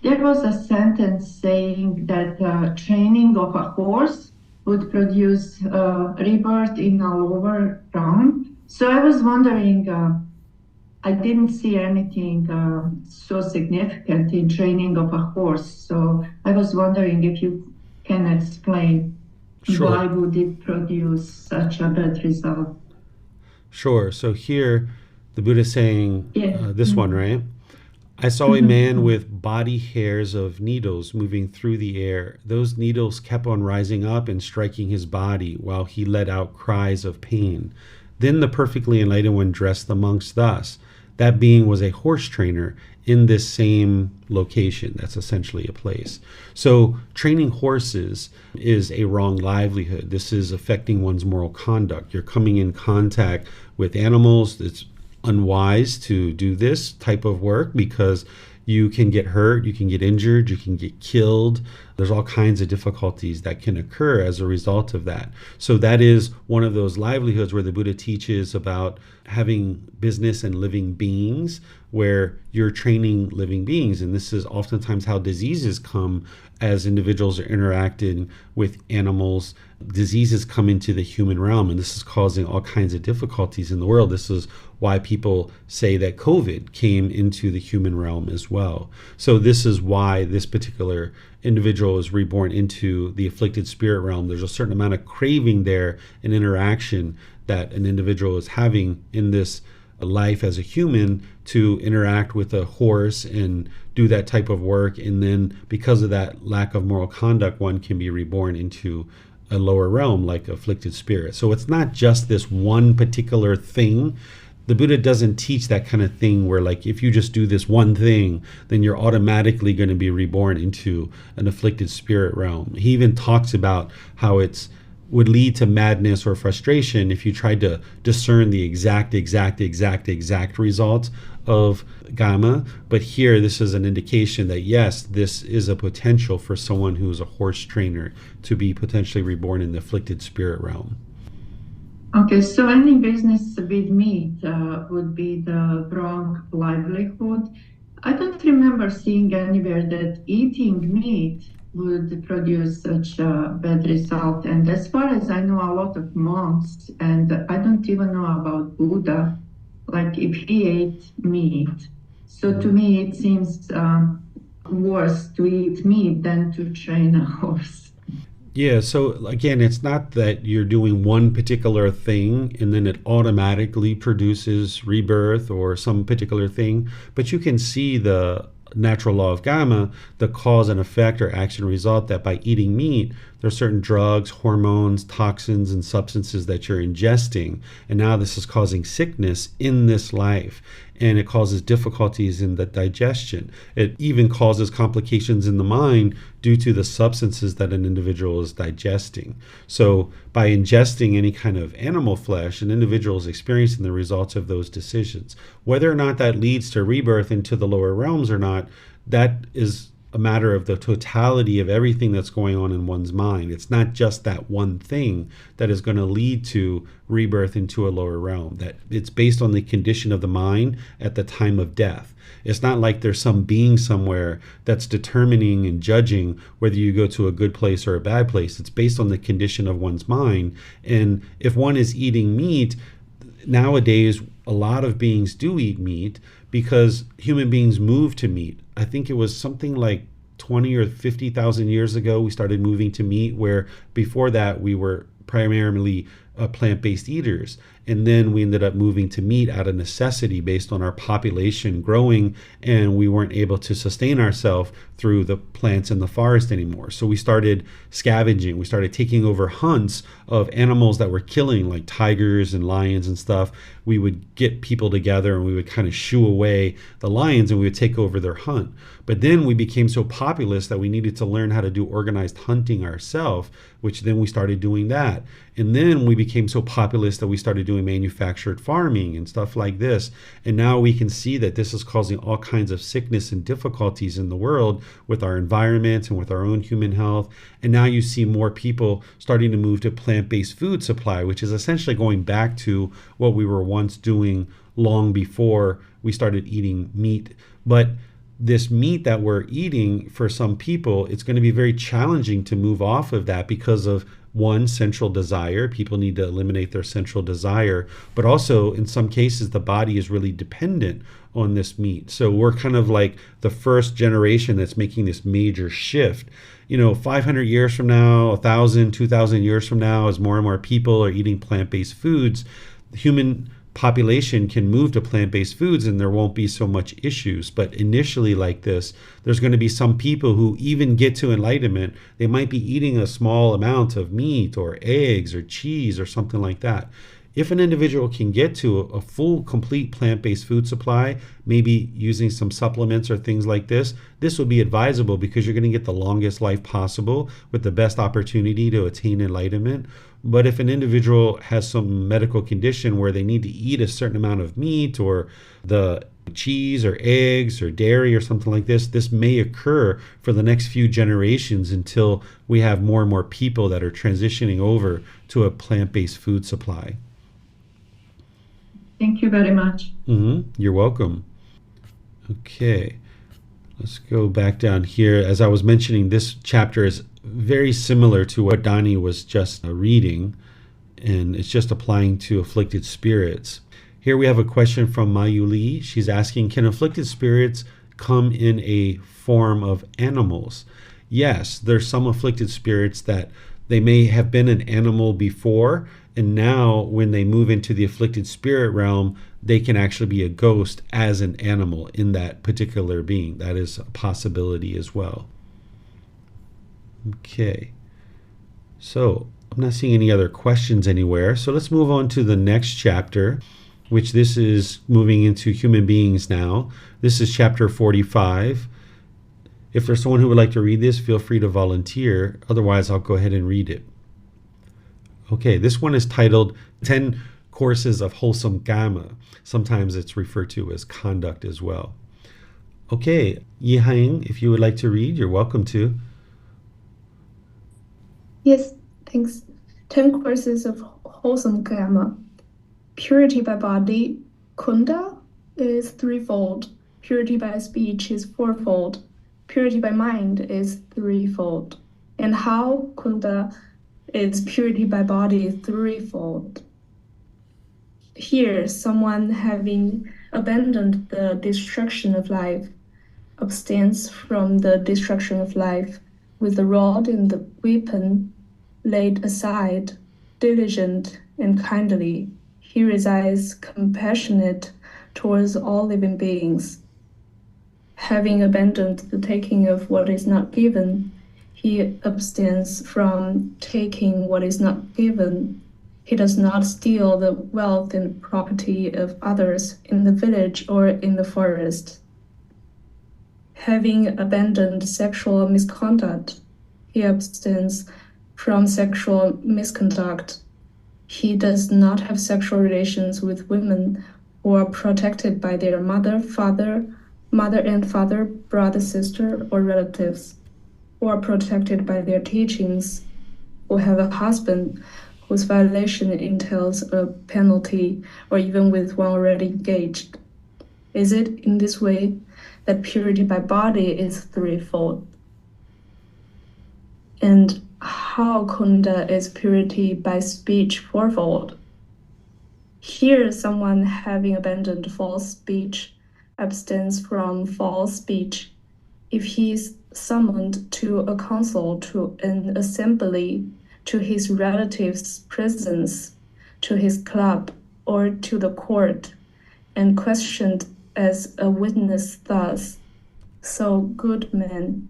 Speaker 3: there was a sentence saying that training of a horse would produce rebirth in a lower realm. So I was wondering, I didn't see anything so significant in training of a horse. So I was wondering if you can explain why would it produce such a bad result.
Speaker 2: Sure. So here, the Buddha is saying this one, right? I saw a man with body hairs of needles moving through the air. Those needles kept on rising up and striking his body while he let out cries of pain. Then the perfectly enlightened one dressed the monks thus. That being was a horse trainer in this same location. That's essentially a place. So training horses is a wrong livelihood. This is affecting one's moral conduct. You're coming in contact with animals. It's unwise to do this type of work because you can get hurt, you can get injured, you can get killed. There's all kinds of difficulties that can occur as a result of that. So that is one of those livelihoods where the Buddha teaches about having business and living beings, where you're training living beings. And this is oftentimes how diseases come as individuals are interacting with animals. Diseases come into the human realm, and this is causing all kinds of difficulties in the world. This is why people say that COVID came into the human realm as well. So this is why this particular individual is reborn into the afflicted spirit realm. There's a certain amount of craving there and interaction that an individual is having in this life as a human to interact with a horse and do that type of work. And then because of that lack of moral conduct, one can be reborn into a lower realm like afflicted spirit. So it's not just this one particular thing. The Buddha doesn't teach that kind of thing where, like, if you just do this one thing, then you're automatically going to be reborn into an afflicted spirit realm. He even talks about how it's would lead to madness or frustration if you tried to discern the exact result of Gama. But here, this is an indication that, yes, this is a potential for someone who's a horse trainer to be potentially reborn in the afflicted spirit realm.
Speaker 3: Okay, so any business with meat would be the wrong livelihood. I don't remember seeing anywhere that eating meat would produce such a bad result. And as far as I know, a lot of monks, and I don't even know about Buddha, like if he ate meat. So to me, it seems worse to eat meat than to train a horse.
Speaker 2: Yeah, so again, it's not that you're doing one particular thing and then it automatically produces rebirth or some particular thing, but you can see the natural law of Gama, the cause and effect or action result, that by eating meat, there are certain drugs, hormones, toxins, and substances that you're ingesting. And now this is causing sickness in this life. And it causes difficulties in the digestion. It even causes complications in the mind due to the substances that an individual is digesting. So by ingesting any kind of animal flesh, an individual is experiencing the results of those decisions. Whether or not that leads to rebirth into the lower realms or not, that is a matter of the totality of everything that's going on in one's mind. It's not just that one thing that is going to lead to rebirth into a lower realm. That it's based on the condition of the mind at the time of death. It's not like there's some being somewhere that's determining and judging whether you go to a good place or a bad place. It's based on the condition of one's mind. And if one is eating meat, nowadays a lot of beings do eat meat because human beings move to meat. I think it was something like 20 or 50,000 years ago we started moving to meat, where before that we were primarily plant-based eaters. And then we ended up moving to meat out of necessity based on our population growing, and we weren't able to sustain ourselves through the plants in the forest anymore. So we started scavenging. We started taking over hunts of animals that were killing, like tigers and lions and stuff. We would get people together and we would kind of shoo away the lions and we would take over their hunt. But then we became so populous that we needed to learn how to do organized hunting ourselves, which then we started doing that. And then we became so populous that we started doing manufactured farming and stuff like this. And now we can see that this is causing all kinds of sickness and difficulties in the world with our environment and with our own human health. And now you see more people starting to move to plant-based food supply, which is essentially going back to what we were once doing long before we started eating meat. But this meat that we're eating, for some people, it's going to be very challenging to move off of that because of one, central desire. People need to eliminate their central desire, but also in some cases the body is really dependent on this meat. So we're kind of like the first generation that's making this major shift. 500 years from now, 1,000, 2,000 years from now, as more and more people are eating plant-based foods, the human population can move to plant-based foods and there won't be so much issues. But initially, like this, there's going to be some people who even get to enlightenment, they might be eating a small amount of meat or eggs or cheese or something like that. If an individual can get to a full, complete plant-based food supply, maybe using some supplements or things like this would be advisable because you're going to get the longest life possible with the best opportunity to attain enlightenment. But if an individual has some medical condition where they need to eat a certain amount of meat or the cheese or eggs or dairy or something like this may occur for the next few generations until we have more and more people that are transitioning over to a plant-based food supply.
Speaker 3: Thank you very much.
Speaker 2: You're welcome. Okay, let's go back down here. As I was mentioning, this chapter is very similar to what Donnie was just reading, and it's just applying to afflicted spirits. Here we have a question from Mayu Li. She's asking, can afflicted spirits come in a form of animals? Yes, there's some afflicted spirits that they may have been an animal before, and now when they move into the afflicted spirit realm, they can actually be a ghost as an animal in that particular being. That is a possibility as well. Okay, so I'm not seeing any other questions anywhere. So let's move on to the next chapter, which this is moving into human beings now. This is chapter 45. If there's someone who would like to read this, feel free to volunteer. Otherwise, I'll go ahead and read it. Okay, this one is titled 10 Courses of Wholesome Karma. Sometimes it's referred to as conduct as well. Okay, Yihang, if you would like to read, you're welcome to.
Speaker 5: Yes, thanks. 10 Courses of Wholesome Karma. Purity by body, kunda, is threefold. Purity by speech is fourfold. Purity by mind is threefold. And how kunda is purity by body threefold. Here, someone having abandoned the destruction of life abstains from the destruction of life with the rod and the weapon laid aside, diligent and kindly. He resides compassionate towards all living beings. Having abandoned the taking of what is not given, he abstains from taking what is not given. He does not steal the wealth and property of others in the village or in the forest. Having abandoned sexual misconduct, he abstains from sexual misconduct. He does not have sexual relations with women who are protected by their mother and father, brother, sister, or relatives, who are protected by their teachings, who have a husband whose violation entails a penalty, or even with one already engaged. Is it in this way that purity by body is threefold? And how kunda is purity by speech fourfold? Here, someone having abandoned false speech abstains from false speech. If he is summoned to a council, to an assembly, to his relatives' presence, to his club, or to the court, and questioned as a witness thus, "So, good man,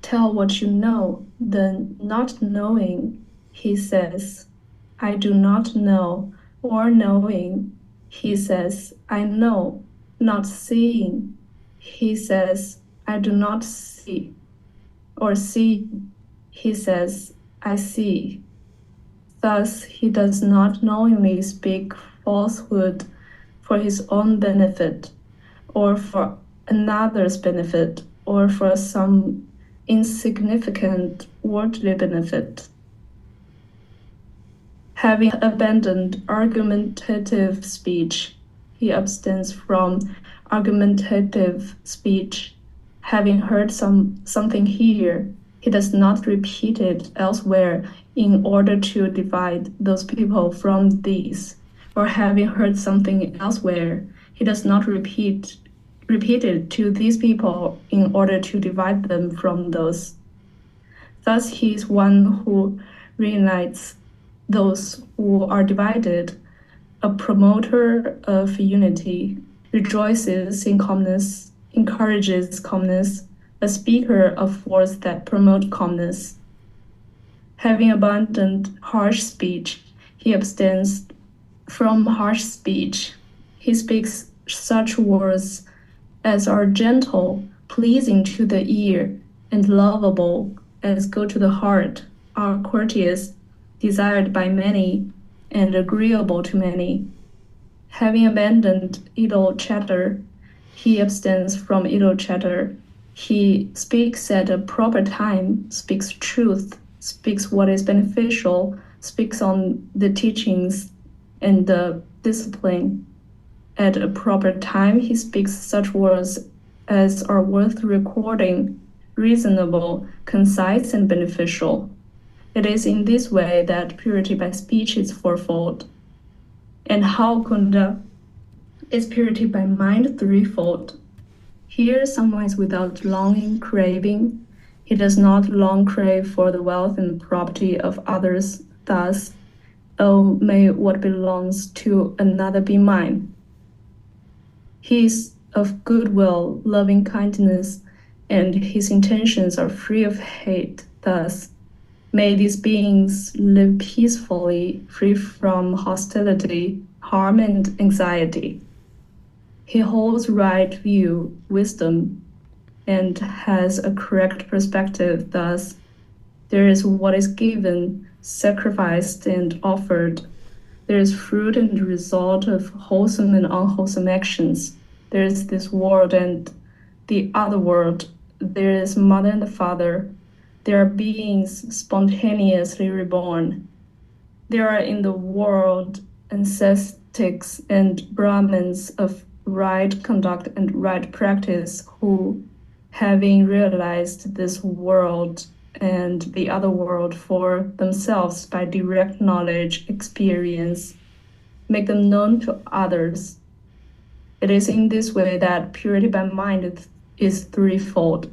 Speaker 5: tell what you know." Then, not knowing, he says, "I do not know," or knowing, he says, "I know." Not seeing, he says, "I do not see," or seeing, he says, "I see." Thus, he does not knowingly speak falsehood for his own benefit, or for another's benefit, or for some insignificant worldly benefit. Having abandoned argumentative speech, he abstains from argumentative speech. Having heard something here, he does not repeat it elsewhere in order to divide those people from these. Or having heard something elsewhere, he does not repeat it to these people in order to divide them from those. Thus he is one who reunites those who are divided, a promoter of unity, rejoices in calmness, encourages calmness, a speaker of words that promote calmness. Having abandoned harsh speech, he abstains from harsh speech. He speaks such words as are gentle, pleasing to the ear, and lovable as go to the heart, are courteous, desired by many, and agreeable to many. Having abandoned idle chatter, he abstains from idle chatter. He speaks at a proper time, speaks truth, speaks what is beneficial, speaks on the teachings and the discipline. At a proper time, he speaks such words as are worth recording, reasonable, concise, and beneficial. It is in this way that purity by speech is fourfold. And how Kunda is purity by mind threefold. Here someone is without longing, craving. He does not long crave for the wealth and property of others. Thus, oh, may what belongs to another be mine. He is of goodwill, loving kindness, and his intentions are free of hate. Thus, may these beings live peacefully, free from hostility, harm, and anxiety. He holds right view, wisdom, and has a correct perspective. Thus, there is what is given, sacrificed, and offered. There is fruit and result of wholesome and unwholesome actions. There is this world and the other world. There is mother and the father. There are beings spontaneously reborn. There are in the world ascetics and Brahmins of right conduct and right practice who, having realized this world and the other world for themselves by direct knowledge, experience, make them known to others. It is in this way that purity by mind is threefold.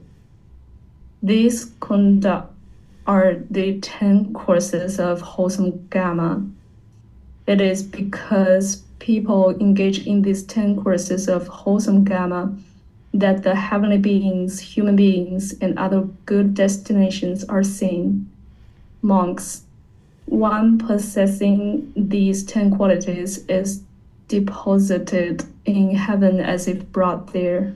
Speaker 5: These kunda are the 10 courses of wholesome Gama. It is because people engage in these 10 courses of wholesome Gama that the heavenly beings, human beings, and other good destinations are seen. Monks, one possessing these 10 qualities is deposited in heaven as if brought there.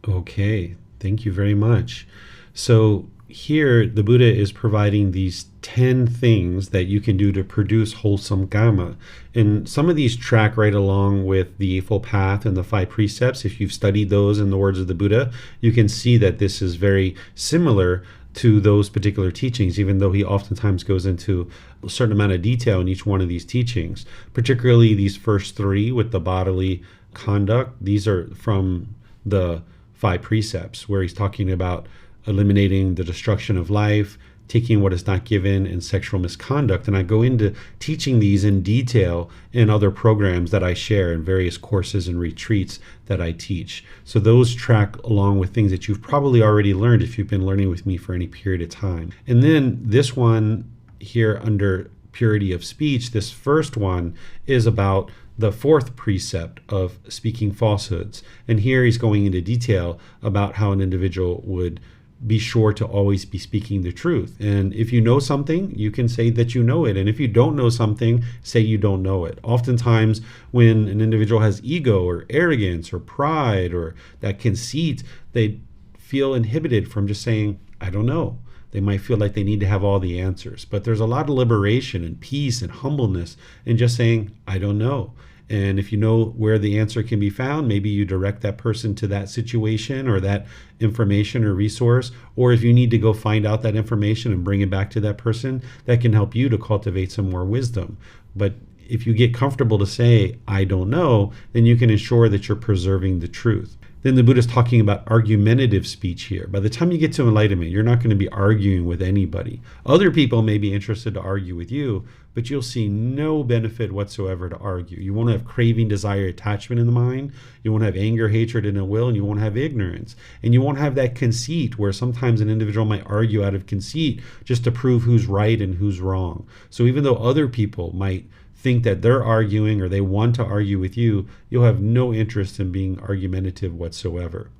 Speaker 2: Okay, thank you very much. So here the Buddha is providing these 10 things that you can do to produce wholesome Gama. And some of these track right along with the Eightfold Path and the 5 precepts. If you've studied those in the words of the Buddha, you can see that this is very similar to those particular teachings, even though he oftentimes goes into a certain amount of detail in each one of these teachings, particularly these first 3 with the bodily conduct. These are from the 5 precepts where he's talking about eliminating the destruction of life, taking what is not given, and sexual misconduct. And I go into teaching these in detail in other programs that I share in various courses and retreats that I teach. So those track along with things that you've probably already learned if you've been learning with me for any period of time. And then this one here under purity of speech, this first one is about the 4th precept of speaking falsehoods. And here he's going into detail about how an individual would be sure to always be speaking the truth. And if you know something, you can say that you know it. And if you don't know something, say you don't know it. Oftentimes, when an individual has ego or arrogance or pride or that conceit, they feel inhibited from just saying, I don't know. They might feel like they need to have all the answers. But there's a lot of liberation and peace and humbleness in just saying, I don't know. And if you know where the answer can be found, maybe you direct that person to that situation or that information or resource. Or if you need to go find out that information and bring it back to that person, that can help you to cultivate some more wisdom. But if you get comfortable to say, I don't know, then you can ensure that you're preserving the truth. Then the Buddha is talking about argumentative speech here. By the time you get to enlightenment, you're not going to be arguing with anybody. Other people may be interested to argue with you, but you'll see no benefit whatsoever to argue. You won't have craving, desire, attachment in the mind. You won't have anger, hatred in the will, and you won't have ignorance. And you won't have that conceit where sometimes an individual might argue out of conceit just to prove who's right and who's wrong. So even though other people might think that they're arguing or they want to argue with you, you'll have no interest in being argumentative whatsoever.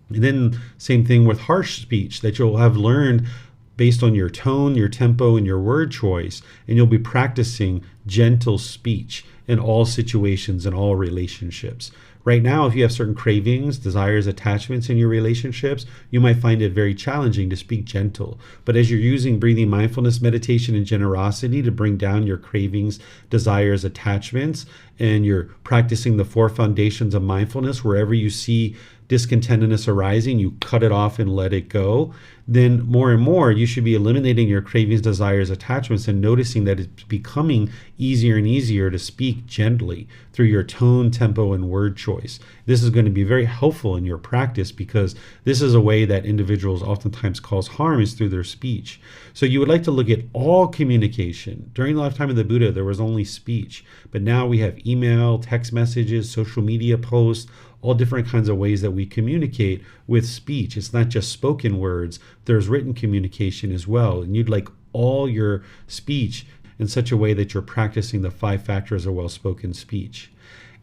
Speaker 2: And then same thing with harsh speech, that you'll have learned based on your tone, your tempo, and your word choice, and you'll be practicing gentle speech in all situations and all relationships. Right now, if you have certain cravings, desires, attachments in your relationships, you might find it very challenging to speak gentle. But as you're using breathing mindfulness, meditation, and generosity to bring down your cravings, desires, attachments, and you're practicing the 4 foundations of mindfulness, wherever you see discontentedness arising, you cut it off and let it go, then more and more you should be eliminating your cravings, desires, attachments, and noticing that it's becoming easier and easier to speak gently through your tone, tempo, and word choice. This is going to be very helpful in your practice because this is a way that individuals oftentimes cause harm is through their speech. So you would like to look at all communication. During the lifetime of the Buddha, there was only speech, but now we have email, text messages, social media posts, all different kinds of ways that we communicate with speech. It's not just spoken words, there's written communication as well. And you'd like all your speech in such a way that you're practicing the 5 factors of well-spoken speech.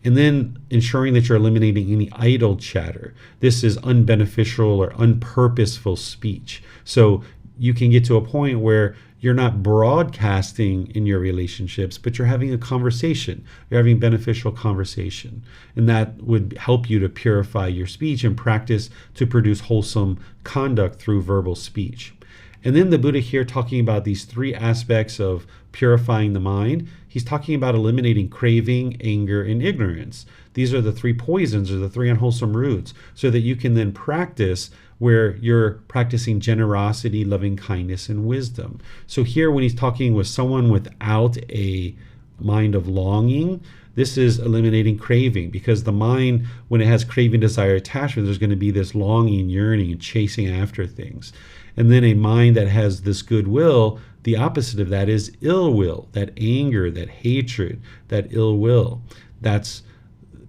Speaker 2: And then ensuring that you're eliminating any idle chatter. This is unbeneficial or unpurposeful speech. So you can get to a point where you're not broadcasting in your relationships, but you're having a conversation. You're having beneficial conversation. And that would help you to purify your speech and practice to produce wholesome conduct through verbal speech. And then the Buddha here talking about these 3 aspects of purifying the mind. He's talking about eliminating craving, anger, and ignorance. These are the 3 poisons or the 3 unwholesome roots, so that you can then practice where you're practicing generosity, loving kindness, and wisdom. So here when he's talking with someone without a mind of longing, this is eliminating craving, because the mind, when it has craving, desire, attachment, there's going to be this longing, yearning, and chasing after things. And then a mind that has this goodwill, the opposite of that is ill will, that anger, that hatred, that ill will. That's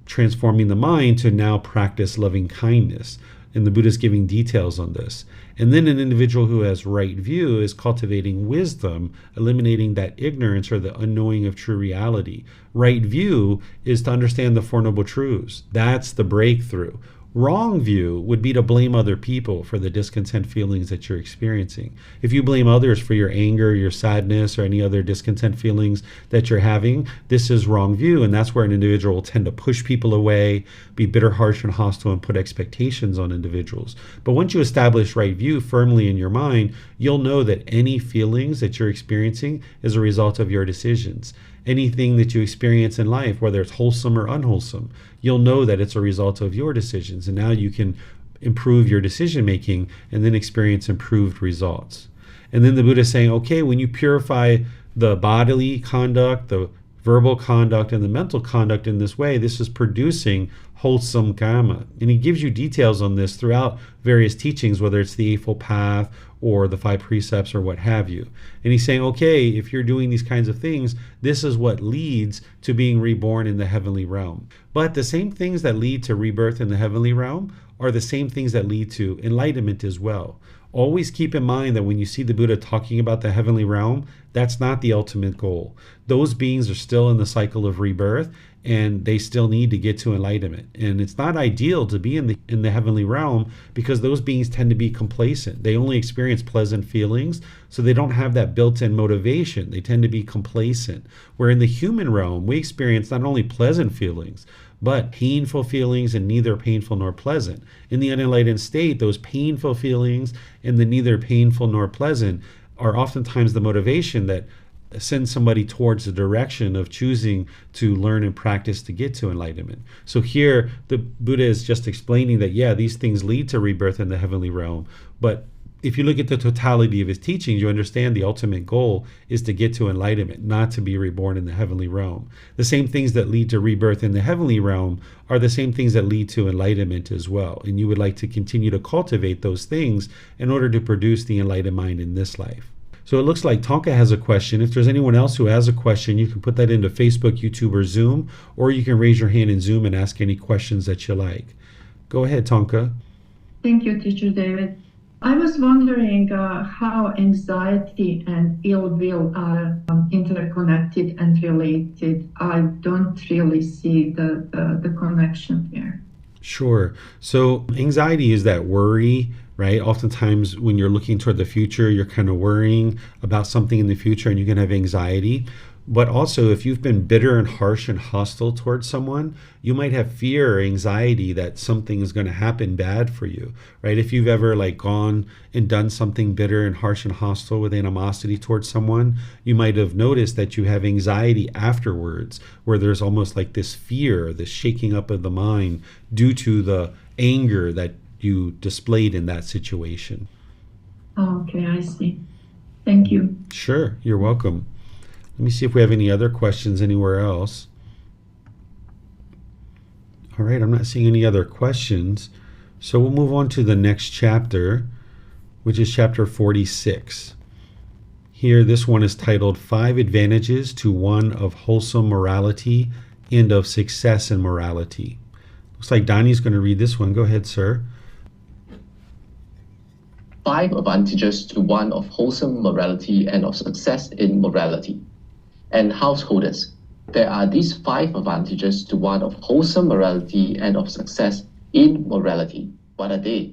Speaker 2: transforming the mind to now practice loving kindness. And the Buddha's giving details on this. And then an individual who has right view is cultivating wisdom, eliminating that ignorance or the unknowing of true reality. Right view is to understand the Four Noble Truths. That's the breakthrough. Wrong view would be to blame other people for the discontent feelings that you're experiencing. If you blame others for your anger, your sadness, or any other discontent feelings that you're having, this is wrong view, and that's where an individual will tend to push people away, be bitter, harsh, and hostile, and put expectations on individuals. But once you establish right view firmly in your mind, you'll know that any feelings that you're experiencing is a result of your decisions. Anything that you experience in life, whether it's wholesome or unwholesome, you'll know that it's a result of your decisions. And now you can improve your decision making and then experience improved results. And then the Buddha is saying, okay, when you purify the bodily conduct, the verbal conduct, and the mental conduct in this way, this is producing wholesome karma. And he gives you details on this throughout various teachings, whether it's the Eightfold Path or the 5 precepts or what have you. And he's saying, okay, if you're doing these kinds of things, this is what leads to being reborn in the heavenly realm. But the same things that lead to rebirth in the heavenly realm are the same things that lead to enlightenment as well. Always keep in mind that when you see the Buddha talking about the heavenly realm, that's not the ultimate goal. Those beings are still in the cycle of rebirth, and they still need to get to enlightenment. And it's not ideal to be in the heavenly realm, because those beings tend to be complacent. They only experience pleasant feelings, so they don't have that built-in motivation. They tend to be complacent. Where in the human realm, we experience not only pleasant feelings, but painful feelings, and neither painful nor pleasant. In the unenlightened state, those painful feelings and the neither painful nor pleasant are oftentimes the motivation that sends somebody towards the direction of choosing to learn and practice to get to enlightenment. So here, the Buddha is just explaining that, yeah, these things lead to rebirth in the heavenly realm, but if you look at the totality of his teachings, you understand the ultimate goal is to get to enlightenment, not to be reborn in the heavenly realm. The same things that lead to rebirth in the heavenly realm are the same things that lead to enlightenment as well. And you would like to continue to cultivate those things in order to produce the enlightened mind in this life. So it looks like Tonka has a question. If there's anyone else who has a question, you can put that into Facebook, YouTube, or Zoom, or you can raise your hand in Zoom and ask any questions that you like. Go ahead, Tonka.
Speaker 3: Thank you, Teacher David. I was wondering how anxiety and ill will are interconnected and related. I don't really see the connection here.
Speaker 2: Sure. So anxiety is that worry, right? Oftentimes when you're looking toward the future, you're kind of worrying about something in the future and you can have anxiety. But also, if you've been bitter and harsh and hostile towards someone, you might have fear or anxiety that something is going to happen bad for you, right? If you've ever like gone and done something bitter and harsh and hostile with animosity towards someone, you might have noticed that you have anxiety afterwards, where there's almost like this fear, this shaking up of the mind due to the anger that you displayed in that situation.
Speaker 3: Okay, I see. Thank you.
Speaker 2: Sure, you're welcome. Let me see if we have any other questions anywhere else. All right, I'm not seeing any other questions. So we'll move on to the next chapter, which is chapter 46. Here, this one is titled 5 Advantages to One of Wholesome Morality and of Success in Morality. Looks like Donnie's going to read this one. Go ahead, sir.
Speaker 4: 5 advantages to one of wholesome morality and of success in morality. And householders, there are these 5 advantages to one of wholesome morality and of success in morality. What are they?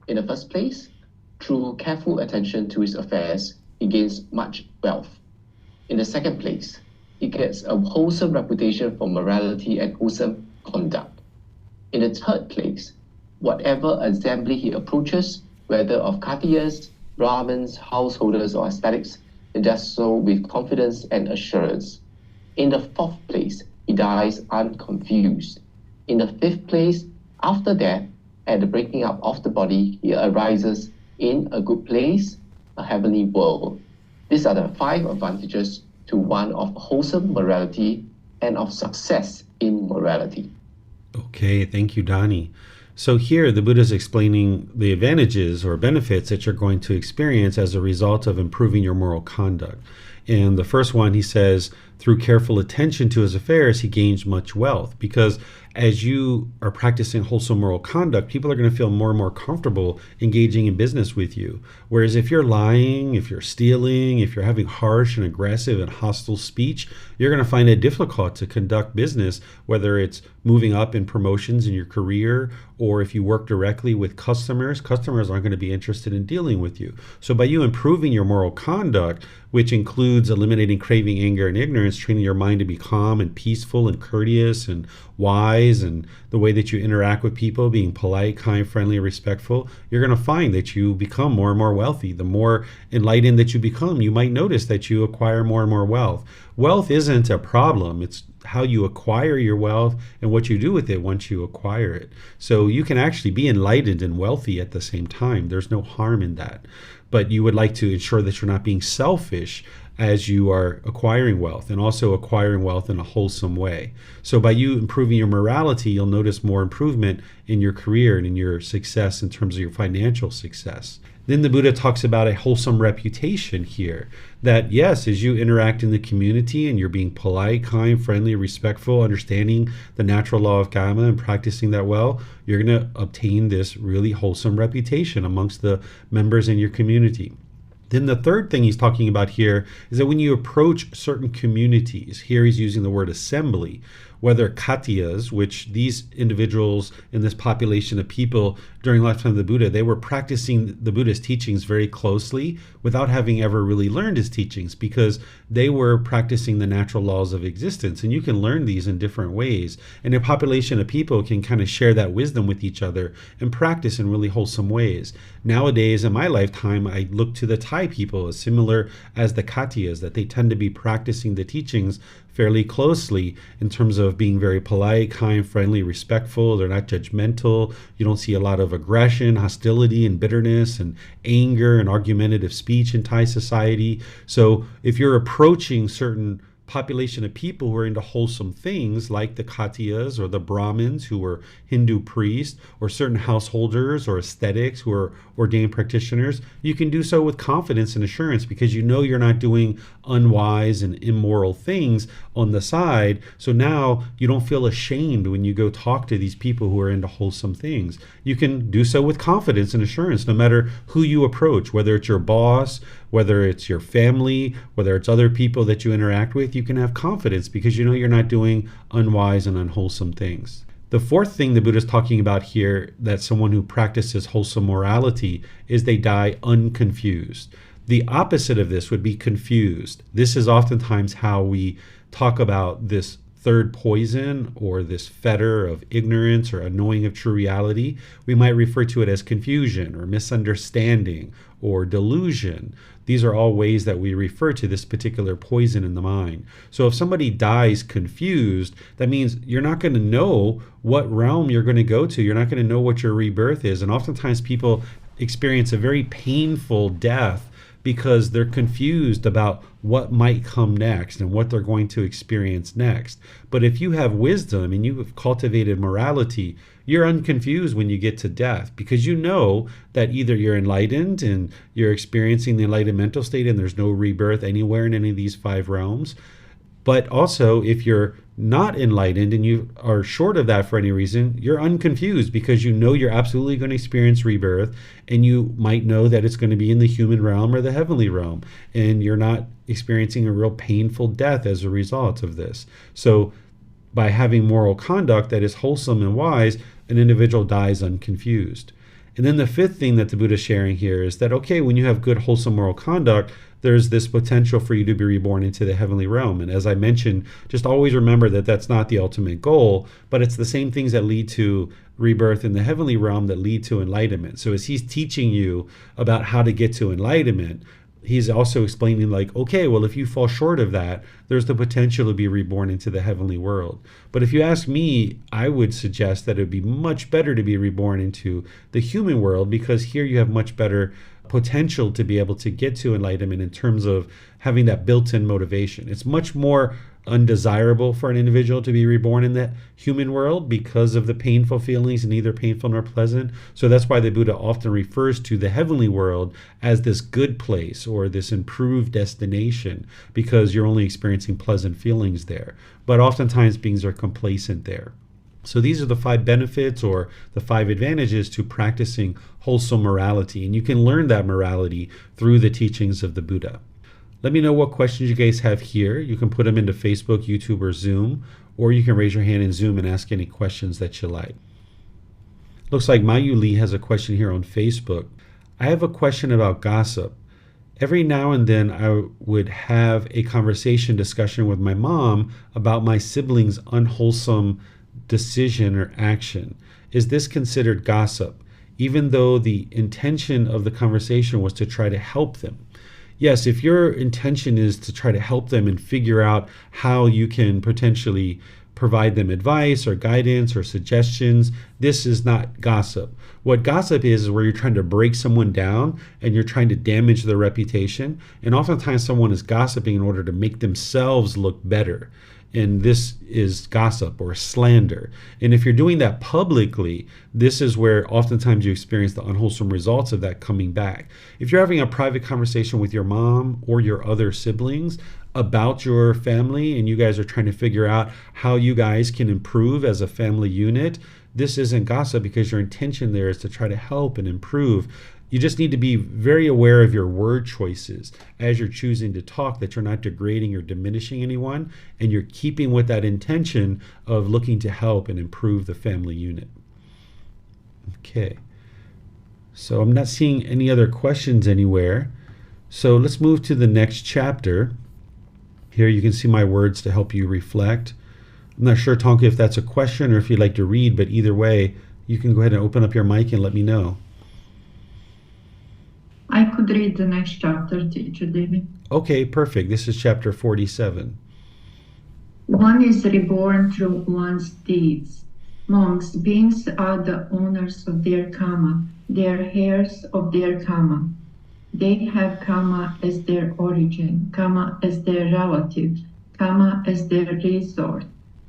Speaker 4: In the first place, through careful attention to his affairs, he gains much wealth. In the second place, he gets a wholesome reputation for morality and wholesome conduct. In the third place, whatever assembly he approaches, whether of Khatiyas, Brahmins, householders, or ascetics, he does so with confidence and assurance. In the fourth place, he dies unconfused. In the fifth place, after death, at the breaking up of the body, he arises in a good place, a heavenly world. These are the 5 advantages to one of wholesome morality and of success in morality.
Speaker 2: Okay, thank you, Donnie. So here the Buddha is explaining the advantages or benefits that you're going to experience as a result of improving your moral conduct. And the first one, he says, through careful attention to his affairs, he gains much wealth. Because as you are practicing wholesome moral conduct, people are going to feel more and more comfortable engaging in business with you. Whereas if you're lying, if you're stealing, if you're having harsh and aggressive and hostile speech, you're going to find it difficult to conduct business, whether it's moving up in promotions in your career, or if you work directly with customers aren't going to be interested in dealing with you. So by you improving your moral conduct, which includes eliminating craving, anger, and ignorance, training your mind to be calm and peaceful and courteous and wise, and the way that you interact with people, being polite, kind, friendly, respectful, you're going to find that you become more and more wealthy. The more enlightened that you become, you might notice that you acquire more and more wealth. Wealth isn't a problem. It's how you acquire your wealth and what you do with it once you acquire it. So you can actually be enlightened and wealthy at the same time. There's no harm in that. But you would like to ensure that you're not being selfish as you are acquiring wealth, and also acquiring wealth in a wholesome way. So by you improving your morality, you'll notice more improvement in your career and in your success in terms of your financial success. Then the Buddha talks about a wholesome reputation here, that yes, as you interact in the community and you're being polite, kind, friendly, respectful, understanding the natural law of karma and practicing that well, you're going to obtain this really wholesome reputation amongst the members in your community. Then the third thing he's talking about here is that when you approach certain communities, here he's using the word assembly, whether Khatiyas, which these individuals in this population of people during the lifetime of the Buddha, they were practicing the Buddha's teachings very closely without having ever really learned his teachings, because they were practicing the natural laws of existence. And you can learn these in different ways. And a population of people can kind of share that wisdom with each other and practice in really wholesome ways. Nowadays, in my lifetime, I look to the Thai people as similar as the Khatiyas, that they tend to be practicing the teachings fairly closely in terms of being very polite, kind, friendly, respectful. They're not judgmental. You don't see a lot of aggression, hostility, and bitterness, and anger, and argumentative speech in Thai society. So if you're approaching certain population of people who are into wholesome things, like the Khatiyas or the Brahmins who were Hindu priests, or certain householders or ascetics who are ordained practitioners, you can do so with confidence and assurance, because you know you're not doing unwise and immoral things on the side. So now you don't feel ashamed when you go talk to these people who are into wholesome things. You can do so with confidence and assurance, no matter who you approach, whether it's your boss, whether it's your family, whether it's other people that you interact with. You can have confidence because you know you're not doing unwise and unwholesome things. The fourth thing the Buddha is talking about here, that someone who practices wholesome morality, is they die unconfused. The opposite of this would be confused. This is oftentimes how we talk about this third poison or this fetter of ignorance or unknowing of true reality. We might refer to it as confusion or misunderstanding or delusion. These are all ways that we refer to this particular poison in the mind. So if somebody dies confused, that means you're not going to know what realm you're going to go to. You're not going to know what your rebirth is. And oftentimes people experience a very painful death because they're confused about what might come next and what they're going to experience next. But if you have wisdom and you have cultivated morality, you're unconfused when you get to death, because you know that either you're enlightened and you're experiencing the enlightened mental state and there's no rebirth anywhere in any of these 5 realms. But also, if you're not enlightened and you are short of that for any reason, you're unconfused because you know you're absolutely going to experience rebirth, and you might know that it's going to be in the human realm or the heavenly realm, and you're not experiencing a real painful death as a result of this. So by having moral conduct that is wholesome and wise, an individual dies unconfused. And then the fifth thing that the Buddha is sharing here is that, okay, when you have good, wholesome moral conduct, there's this potential for you to be reborn into the heavenly realm. And as I mentioned, just always remember that that's not the ultimate goal, but it's the same things that lead to rebirth in the heavenly realm that lead to enlightenment. So as he's teaching you about how to get to enlightenment, he's also explaining, like, okay, well, if you fall short of that, there's the potential to be reborn into the heavenly world. But if you ask me, I would suggest that it would be much better to be reborn into the human world, because here you have much better potential to be able to get to enlightenment in terms of having that built-in motivation. It's much more undesirable for an individual to be reborn in the human world because of the painful feelings, neither painful nor pleasant. So that's why the Buddha often refers to the heavenly world as this good place or this improved destination, because you're only experiencing pleasant feelings there. But oftentimes beings are complacent there. So these are the 5 benefits or the 5 advantages to practicing wholesome morality. And you can learn that morality through the teachings of the Buddha. Let me know what questions you guys have here. You can put them into Facebook, YouTube, or Zoom, or you can raise your hand in Zoom and ask any questions that you like. Looks like Mayu Lee has a question here on Facebook. I have a question about gossip. Every now and then I would have a discussion with my mom about my siblings' unwholesome decision or action. Is this considered gossip, even though the intention of the conversation was to try to help them? Yes, if your intention is to try to help them and figure out how you can potentially provide them advice or guidance or suggestions, this is not gossip. What gossip is where you're trying to break someone down and you're trying to damage their reputation. And oftentimes someone is gossiping in order to make themselves look better. And this is gossip or slander. And if you're doing that publicly, this is where oftentimes you experience the unwholesome results of that coming back. If you're having a private conversation with your mom or your other siblings about your family, and you guys are trying to figure out how you guys can improve as a family unit, this isn't gossip, because your intention there is to try to help and improve. You just need to be very aware of your word choices as you're choosing to talk, that you're not degrading or diminishing anyone, and you're keeping with that intention of looking to help and improve the family unit. Okay, so I'm not seeing any other questions anywhere. So let's move to the next chapter. Here you can see my words to help you reflect. I'm not sure, Tonka, if that's a question or if you'd like to read, but either way, you can go ahead and open up your mic and let me know.
Speaker 3: I could read the next chapter, Teacher David.
Speaker 2: Okay, perfect. This is chapter 47.
Speaker 3: One is reborn through one's deeds. Monks, beings are the owners of their karma. They are heirs of their karma. They have karma as their origin, karma as their relative, karma as their resort.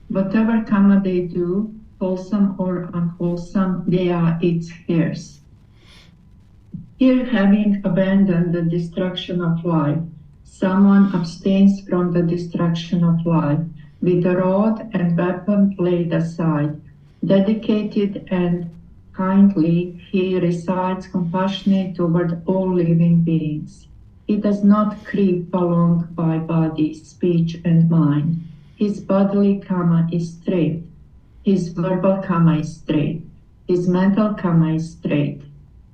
Speaker 3: Whatever karma they do, wholesome or unwholesome, they are its heirs. Here, having abandoned the destruction of life, someone abstains from the destruction of life, with the rod and weapon laid aside. Dedicated and kindly, he recites compassionate toward all living beings. He does not creep along by body, speech, and mind. His bodily karma is strict. His verbal karma is straight. His mental karma is straight.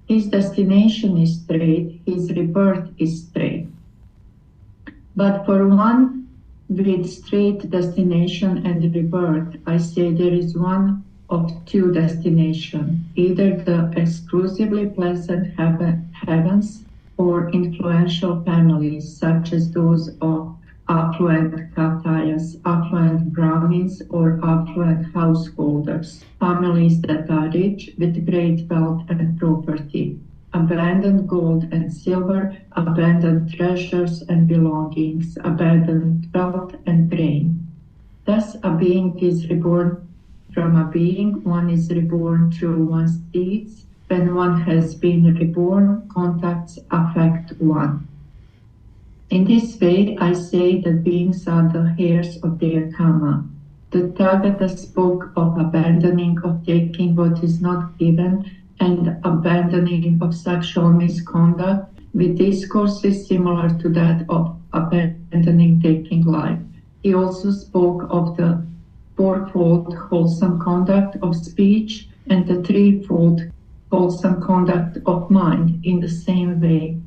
Speaker 3: His destination is straight. His rebirth is straight. But for one with straight destination and rebirth, I say there is one of two destinations, either the exclusively pleasant heavens or influential families, such as those of affluent Kshatriyas, affluent Brahmins, or affluent householders, families that are rich with great wealth and property, abundant gold and silver, abundant treasures and belongings, abundant wealth and grain. Thus, a being is reborn from a being, one is reborn through one's deeds. When one has been reborn, contacts affect one. In this way, I say that beings are the heirs of their karma. The Tathagata spoke of abandoning of taking what is not given and abandoning of sexual misconduct with discourses similar to that of abandoning taking life. He also spoke of the fourfold wholesome conduct of speech and the threefold wholesome conduct of mind in the same way.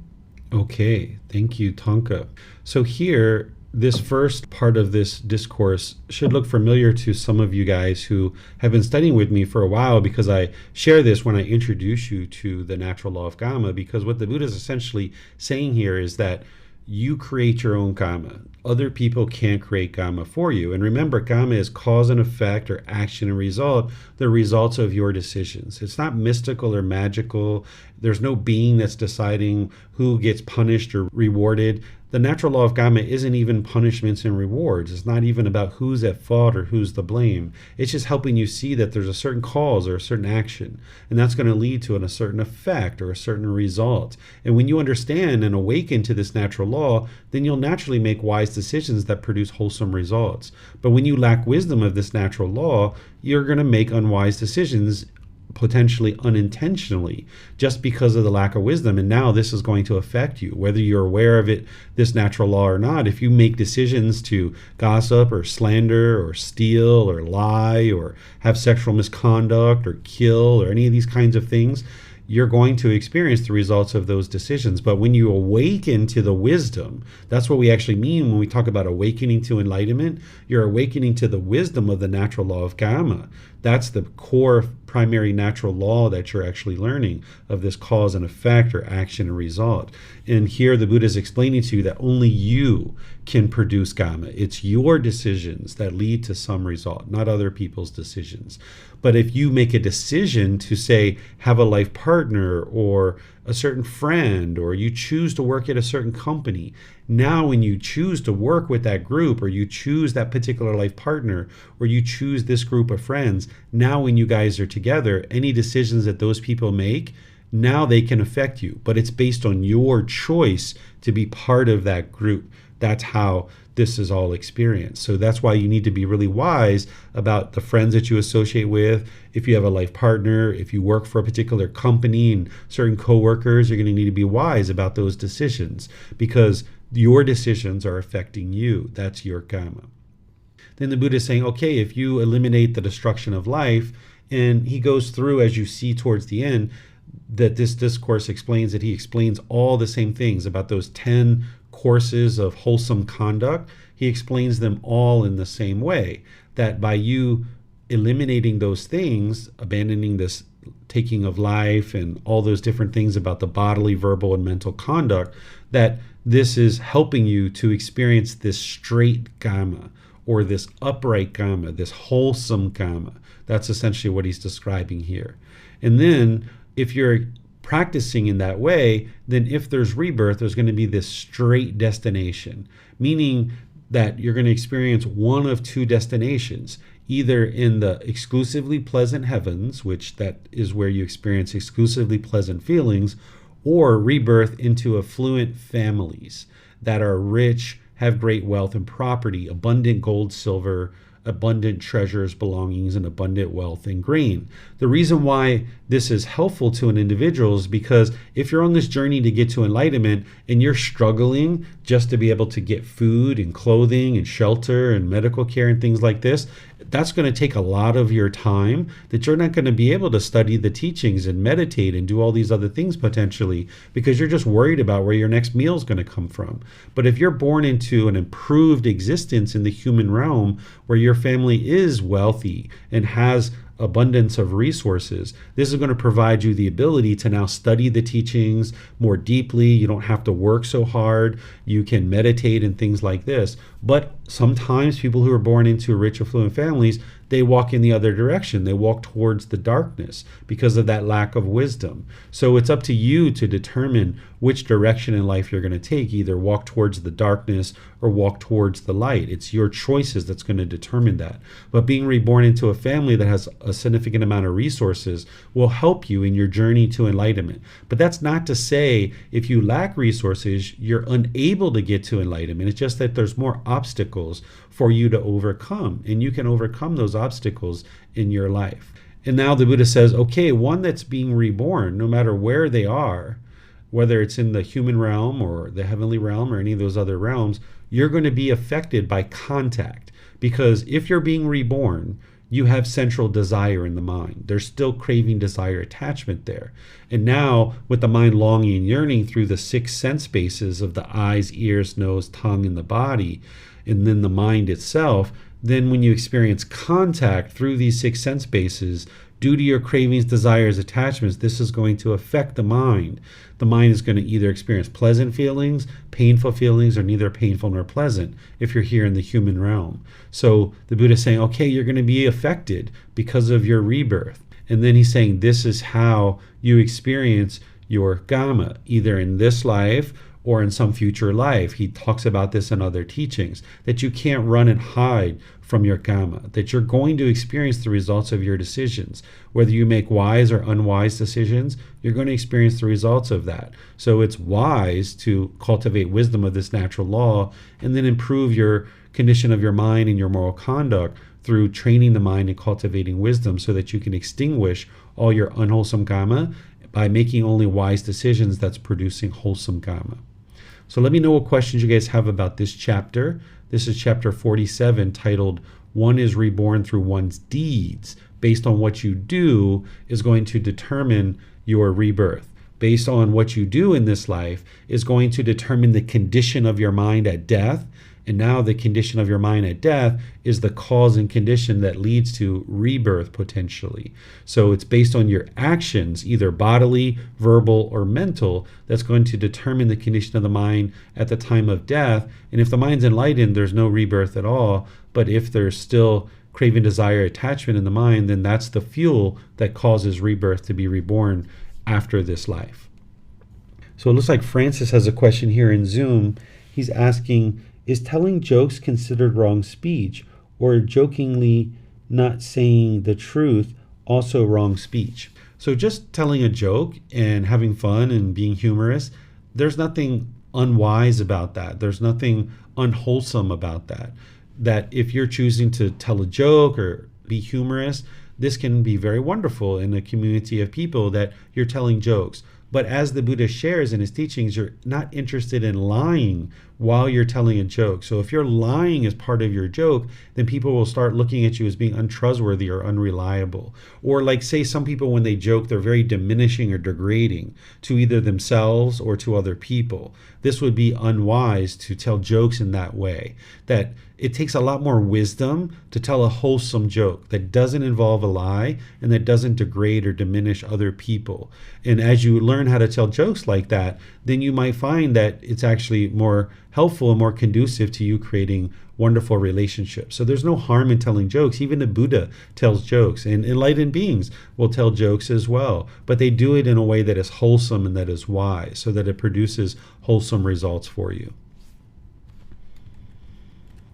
Speaker 2: Okay, thank you, Tonka. So here, this first part of this discourse should look familiar to some of you guys who have been studying with me for a while, because I share this when I introduce you to the natural law of karma, because what the Buddha is essentially saying here is that you create your own karma. Other people can't create karma for you. And remember, karma is cause and effect, or action and result, the results of your decisions. It's not mystical or magical. There's no being that's deciding who gets punished or rewarded. The natural law of karma isn't even punishments and rewards. It's not even about who's at fault or who's to blame. It's just helping you see that there's a certain cause or a certain action, and that's going to lead to a certain effect or a certain result. And when you understand and awaken to this natural law, then you'll naturally make wise decisions that produce wholesome results. But when you lack wisdom of this natural law, you're going to make unwise decisions, potentially unintentionally, just because of the lack of wisdom. And now this is going to affect you, whether you're aware of it, this natural law, or not. If you make decisions to gossip or slander or steal or lie or have sexual misconduct or kill or any of these kinds of things, you're going to experience the results of those decisions. But when you awaken to the wisdom, that's what we actually mean when we talk about awakening to enlightenment. You're awakening to the wisdom of the natural law of karma. That's the core primary natural law that you're actually learning, of this cause and effect, or action and result. And here the Buddha is explaining to you that only you can produce karma. It's your decisions that lead to some result, not other people's decisions. But if you make a decision to, say, have a life partner or a certain friend, or you choose to work at a certain company, now when you choose to work with that group, or you choose that particular life partner, or you choose this group of friends, now when you guys are together, any decisions that those people make, now they can affect you. But it's based on your choice to be part of that group. That's how this is all experienced. So that's why you need to be really wise about the friends that you associate with. If you have a life partner, if you work for a particular company and certain coworkers, you're going to need to be wise about those decisions, because your decisions are affecting you. That's your karma. Then the Buddha is saying, okay, if you eliminate the destruction of life, and he goes through, as you see towards the end, that this discourse explains that he explains all the same things about those 10 courses of wholesome conduct. He explains them all in the same way, that by you eliminating those things, abandoning this taking of life and all those different things about the bodily, verbal, and mental conduct, that this is helping you to experience this straight karma, or this upright karma, this wholesome karma. That's essentially what he's describing here. And then if you're practicing in that way, then if there's rebirth, there's going to be this straight destination, meaning that you're going to experience one of two destinations, either in the exclusively pleasant heavens, which that is where you experience exclusively pleasant feelings, or rebirth into affluent families that are rich, have great wealth and property, abundant gold, silver, abundant treasures, belongings, and abundant wealth and grain. The reason why this is helpful to an individual is because if you're on this journey to get to enlightenment and you're struggling just to be able to get food and clothing and shelter and medical care and things like this, that's going to take a lot of your time that you're not going to be able to study the teachings and meditate and do all these other things potentially, because you're just worried about where your next meal is going to come from. But if you're born into an improved existence in the human realm where your family is wealthy and has abundance of resources, this is going to provide you the ability to now study the teachings more deeply. You don't have to work so hard. You can meditate and things like this. But sometimes people who are born into rich, affluent families, they walk in the other direction. They walk towards the darkness because of that lack of wisdom. So it's up to you to determine which direction in life you're going to take, either walk towards the darkness or walk towards the light. It's your choices that's going to determine that. But being reborn into a family that has a significant amount of resources will help you in your journey to enlightenment. But that's not to say if you lack resources, you're unable to get to enlightenment. It's just that there's more obstacles for you to overcome, and you can overcome those obstacles in your life. And now the Buddha says, okay, one that's being reborn, no matter where they are, whether it's in the human realm or the heavenly realm or any of those other realms, you're going to be affected by contact. Because if you're being reborn, you have central desire in the mind. There's still craving, desire, attachment there. And now, with the mind longing and yearning through the 6 sense spaces of the eyes, ears, nose, tongue, and the body, and then the mind itself, then when you experience contact through these 6 sense bases, due to your cravings, desires, attachments, this is going to affect the mind. The mind is going to either experience pleasant feelings, painful feelings, or neither painful nor pleasant if you're here in the human realm. So the Buddha is saying, okay, you're going to be affected because of your rebirth. And then he's saying this is how you experience your Gama, either in this life or in some future life. He talks about this in other teachings, that you can't run and hide from your Gama, that you're going to experience the results of your decisions. Whether you make wise or unwise decisions, you're going to experience the results of that. So it's wise to cultivate wisdom of this natural law and then improve your condition of your mind and your moral conduct through training the mind and cultivating wisdom so that you can extinguish all your unwholesome Gama by making only wise decisions that's producing wholesome Gama. So let me know what questions you guys have about this chapter. This is chapter 47, titled, One is Reborn Through One's Deeds. Based on what you do is going to determine your rebirth. Based on what you do in this life is going to determine the condition of your mind at death. And now the condition of your mind at death is the cause and condition that leads to rebirth potentially. So it's based on your actions, either bodily, verbal, or mental, that's going to determine the condition of the mind at the time of death. And if the mind's enlightened, there's no rebirth at all. But if there's still craving, desire, attachment in the mind, then that's the fuel that causes rebirth to be reborn after this life. So it looks like Francis has a question here in Zoom. He's asking, is telling jokes considered wrong speech, or jokingly not saying the truth also wrong speech? So just telling a joke and having fun and being humorous, there's nothing unwise about that. There's nothing unwholesome about that. That if you're choosing to tell a joke or be humorous, this can be very wonderful in a community of people that you're telling jokes. But as the Buddha shares in his teachings, you're not interested in lying while you're telling a joke. So if you're lying as part of your joke, then people will start looking at you as being untrustworthy or unreliable. Or like, say, some people when they joke, they're very diminishing or degrading to either themselves or to other people. This would be unwise to tell jokes in that way. That it takes a lot more wisdom to tell a wholesome joke that doesn't involve a lie and that doesn't degrade or diminish other people. And as you learn how to tell jokes like that, then you might find that it's actually more helpful and more conducive to you creating wonderful relationships. So there's no harm in telling jokes. Even the Buddha tells jokes, and enlightened beings will tell jokes as well. But they do it in a way that is wholesome and that is wise, so that it produces wholesome results for you.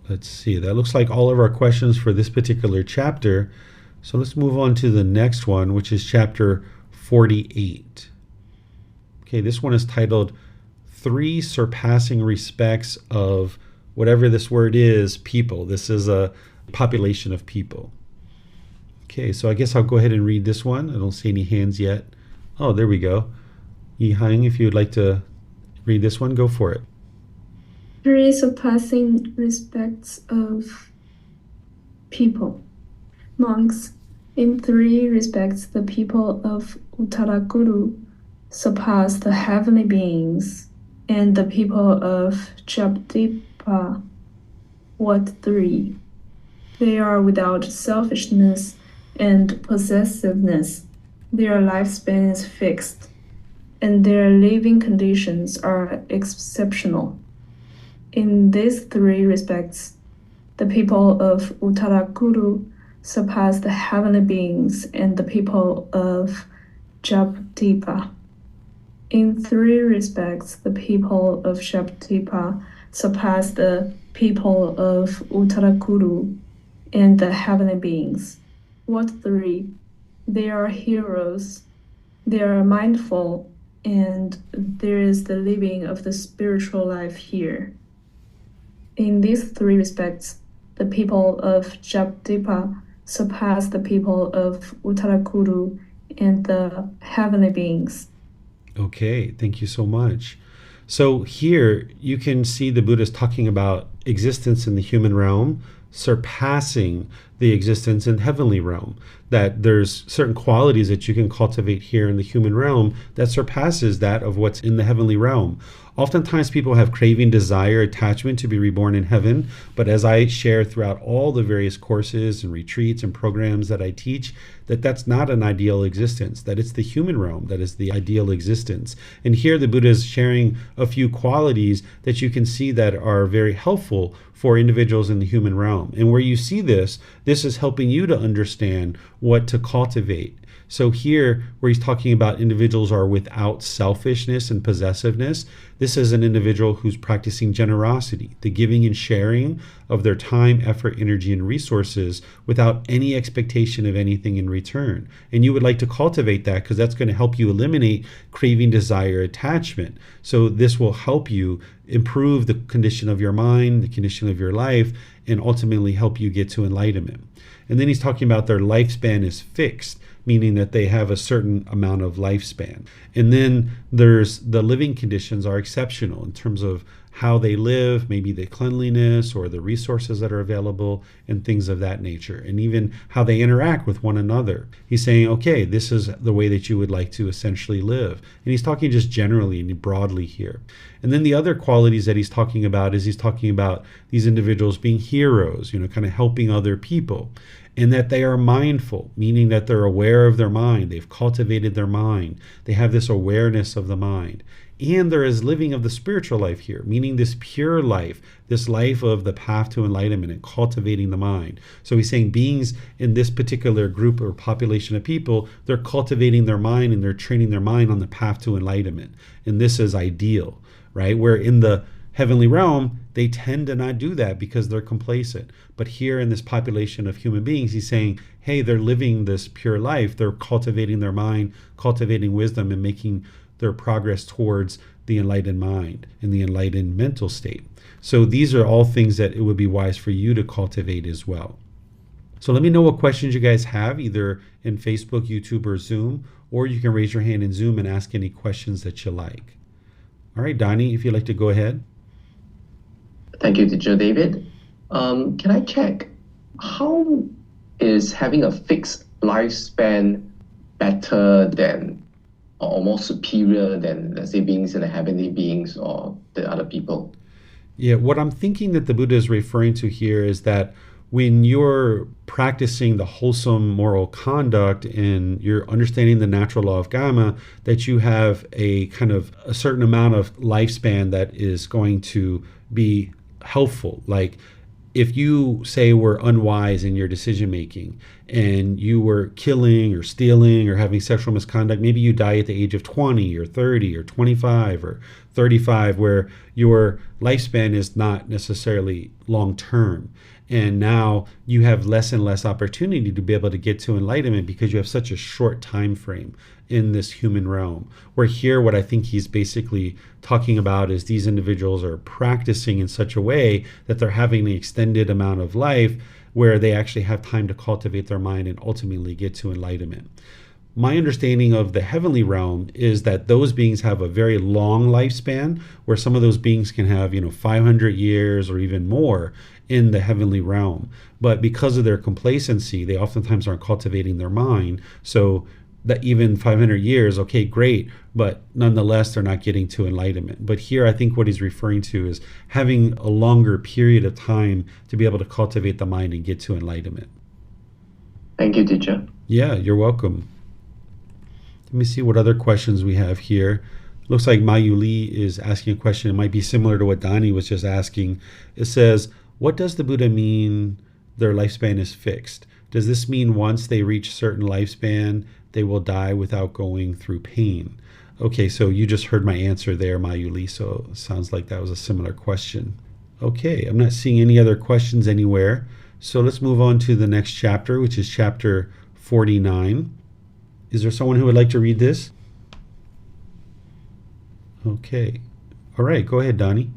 Speaker 2: Let's see, that looks like all of our questions for this particular chapter. So let's move on to the next one, which is chapter 48. Okay, this one is titled 3 Surpassing Respects of whatever this word is, people. This is a population of people. Okay, so I guess I'll go ahead and read this one. I don't see any hands yet. Oh, there we go. Yi-Hang, if you'd like to read this one, go for it.
Speaker 5: 3 surpassing respects of people. Monks, in three respects, the people of Uttarakudu surpass the heavenly beings, and the people of Japdipa. What three? They are without selfishness and possessiveness. Their lifespan is fixed, and their living conditions are exceptional. In these three respects, the people of Uttarakudu surpass the heavenly beings and the people of Japdipa. In three respects, the people of Japdipa surpass the people of Uttarakudu and the heavenly beings. What three? They are heroes, they are mindful, and there is the living of the spiritual life here. In these three respects, the people of Japdipa surpass the people of Uttarakudu and the heavenly beings.
Speaker 2: Okay, thank you so much. So here you can see the Buddha is talking about existence in the human realm surpassing the existence in heavenly realm, that there's certain qualities that you can cultivate here in the human realm that surpasses that of what's in the heavenly realm. Oftentimes people have craving, desire, attachment to be reborn in heaven, but as I share throughout all the various courses and retreats and programs that I teach, that's not an ideal existence, that it's the human realm that is the ideal existence. And here the Buddha is sharing a few qualities that you can see that are very helpful for individuals in the human realm. And where you see this is helping you to understand what to cultivate. So here, where he's talking about individuals are without selfishness and possessiveness, this is an individual who's practicing generosity, the giving and sharing of their time, effort, energy, and resources without any expectation of anything in return. And you would like to cultivate that because that's going to help you eliminate craving, desire, attachment. So this will help you improve the condition of your mind, the condition of your life, and ultimately help you get to enlightenment. And then he's talking about their lifespan is fixed, meaning that they have a certain amount of lifespan. And then there's the living conditions are exceptional in terms of how they live, maybe the cleanliness or the resources that are available and things of that nature, and even how they interact with one another. He's saying, okay, this is the way that you would like to essentially live. And he's talking just generally and broadly here. And then the other qualities that he's talking about is he's talking about these individuals being heroes, kind of helping other people. And that they are mindful, meaning that they're aware of their mind. They've cultivated their mind. They have this awareness of the mind. And there is living of the spiritual life here, meaning this pure life, this life of the path to enlightenment and cultivating the mind. So he's saying beings in this particular group or population of people, they're cultivating their mind and they're training their mind on the path to enlightenment. And this is ideal, right? Where in the heavenly realm, they tend to not do that because they're complacent. But here in this population of human beings, he's saying, hey, they're living this pure life. They're cultivating their mind, cultivating wisdom, and making their progress towards the enlightened mind and the enlightened mental state. So these are all things that it would be wise for you to cultivate as well. So let me know what questions you guys have, either in Facebook, YouTube, or Zoom, or you can raise your hand in Zoom and ask any questions that you like. All right, Donnie, if you'd like to go ahead.
Speaker 4: Thank you, Teacher David. Can I check, how is having a fixed lifespan better than or more superior than, let's say, beings in the heavenly beings or the other people?
Speaker 2: Yeah, what I'm thinking that the Buddha is referring to here is that when you're practicing the wholesome moral conduct and you're understanding the natural law of karma, that you have a kind of a certain amount of lifespan that is going to be helpful. Like if you say were unwise in your decision making and you were killing or stealing or having sexual misconduct, maybe you die at the age of 20 or 30 or 25 or 35, where your lifespan is not necessarily long term. And now you have less and less opportunity to be able to get to enlightenment because you have such a short time frame in this human realm. Where here, what I think he's basically talking about is these individuals are practicing in such a way that they're having an extended amount of life where they actually have time to cultivate their mind and ultimately get to enlightenment. My understanding of the heavenly realm is that those beings have a very long lifespan, where some of those beings can have, 500 years or even more in the heavenly realm. But because of their complacency, they oftentimes aren't cultivating their mind. So that even 500 years, okay, great, but nonetheless, they're not getting to enlightenment. But here, I think what he's referring to is having a longer period of time to be able to cultivate the mind and get to enlightenment.
Speaker 4: Thank you, teacher.
Speaker 2: Yeah, you're welcome. Let me see what other questions we have here. Looks like Mayu Lee is asking a question. It might be similar to what Donnie was just asking. It says, what does the Buddha mean their lifespan is fixed? Does this mean once they reach certain lifespan, they will die without going through pain? Okay, so you just heard my answer there, Mayu Lee, so it sounds like that was a similar question. Okay, I'm not seeing any other questions anywhere. So let's move on to the next chapter, which is chapter 49. Is there someone who would like to read this? Okay. All right, go ahead, Donnie.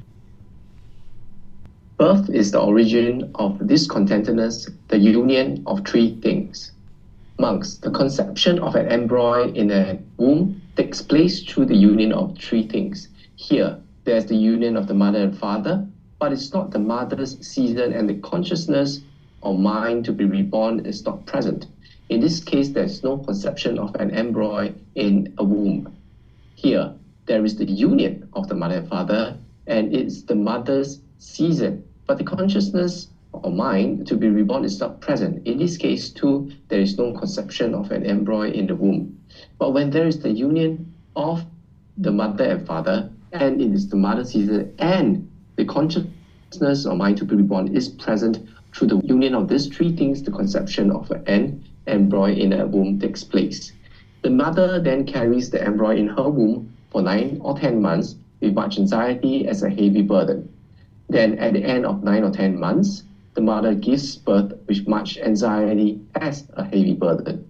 Speaker 4: Birth is the origin of discontentedness, the union of three things. Monks, the conception of an embryo in a womb takes place through the union of three things. Here, there's the union of the mother and father, but it's not the mother's season, and the consciousness or mind to be reborn is not present. In this case, there's no conception of an embryo in a womb. Here, there is the union of the mother and father, and it's the mother's season, but the consciousness or mind to be reborn is not present. In this case, too, there is no conception of an embryo in the womb. But when there is the union of the mother and father, and it is the mother's season, and the consciousness or mind to be reborn is present through the union of these three things, the conception of an embryo in a womb takes place. The mother then carries the embryo in her womb for 9 or 10 months with much anxiety as a heavy burden. Then at the end of 9 or 10 months, the mother gives birth with much anxiety as a heavy burden.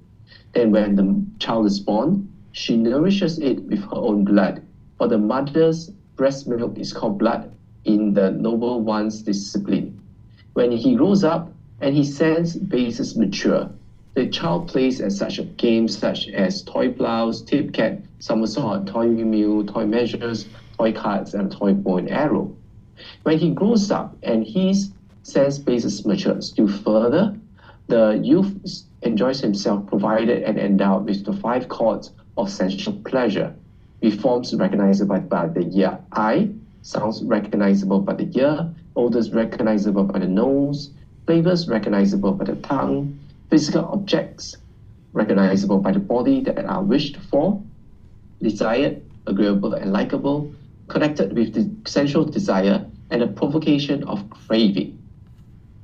Speaker 4: Then when the child is born, she nourishes it with her own blood, for the mother's breast milk is called blood in the noble one's discipline. When he grows up and his sense base is mature, the child plays at such games such as toy plows, tip cat, somersault, toy windmill, toy measures, toy cards, and toy bow and arrow. When he grows up and his sense base is matured still further, the youth enjoys himself provided and endowed with the 5 chords of sensual pleasure, with forms recognizable by the eye, sounds recognizable by the ear, odors recognizable by the nose, flavors recognizable by the tongue, physical objects recognizable by the body that are wished for, desired, agreeable, and likable, connected with the sensual desire and the provocation of craving.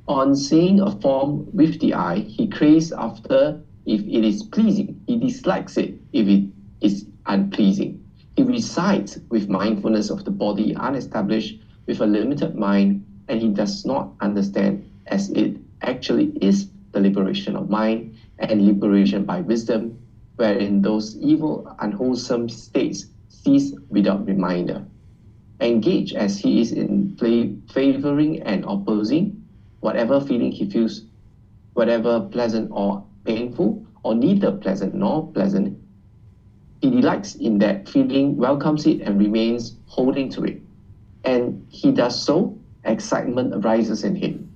Speaker 4: On seeing a form with the eye, he craves after if it is pleasing. He dislikes it if it is unpleasing. He resides with mindfulness of the body unestablished with a limited mind, and he does not understand as it actually is the liberation of mind and liberation by wisdom, wherein those evil, unwholesome states cease without reminder. Engaged as he is in favoring and opposing, whatever feeling he feels, whatever pleasant or painful, or neither pleasant nor pleasant, he delights in that feeling, welcomes it, and remains holding to it. And he does so, excitement arises in him.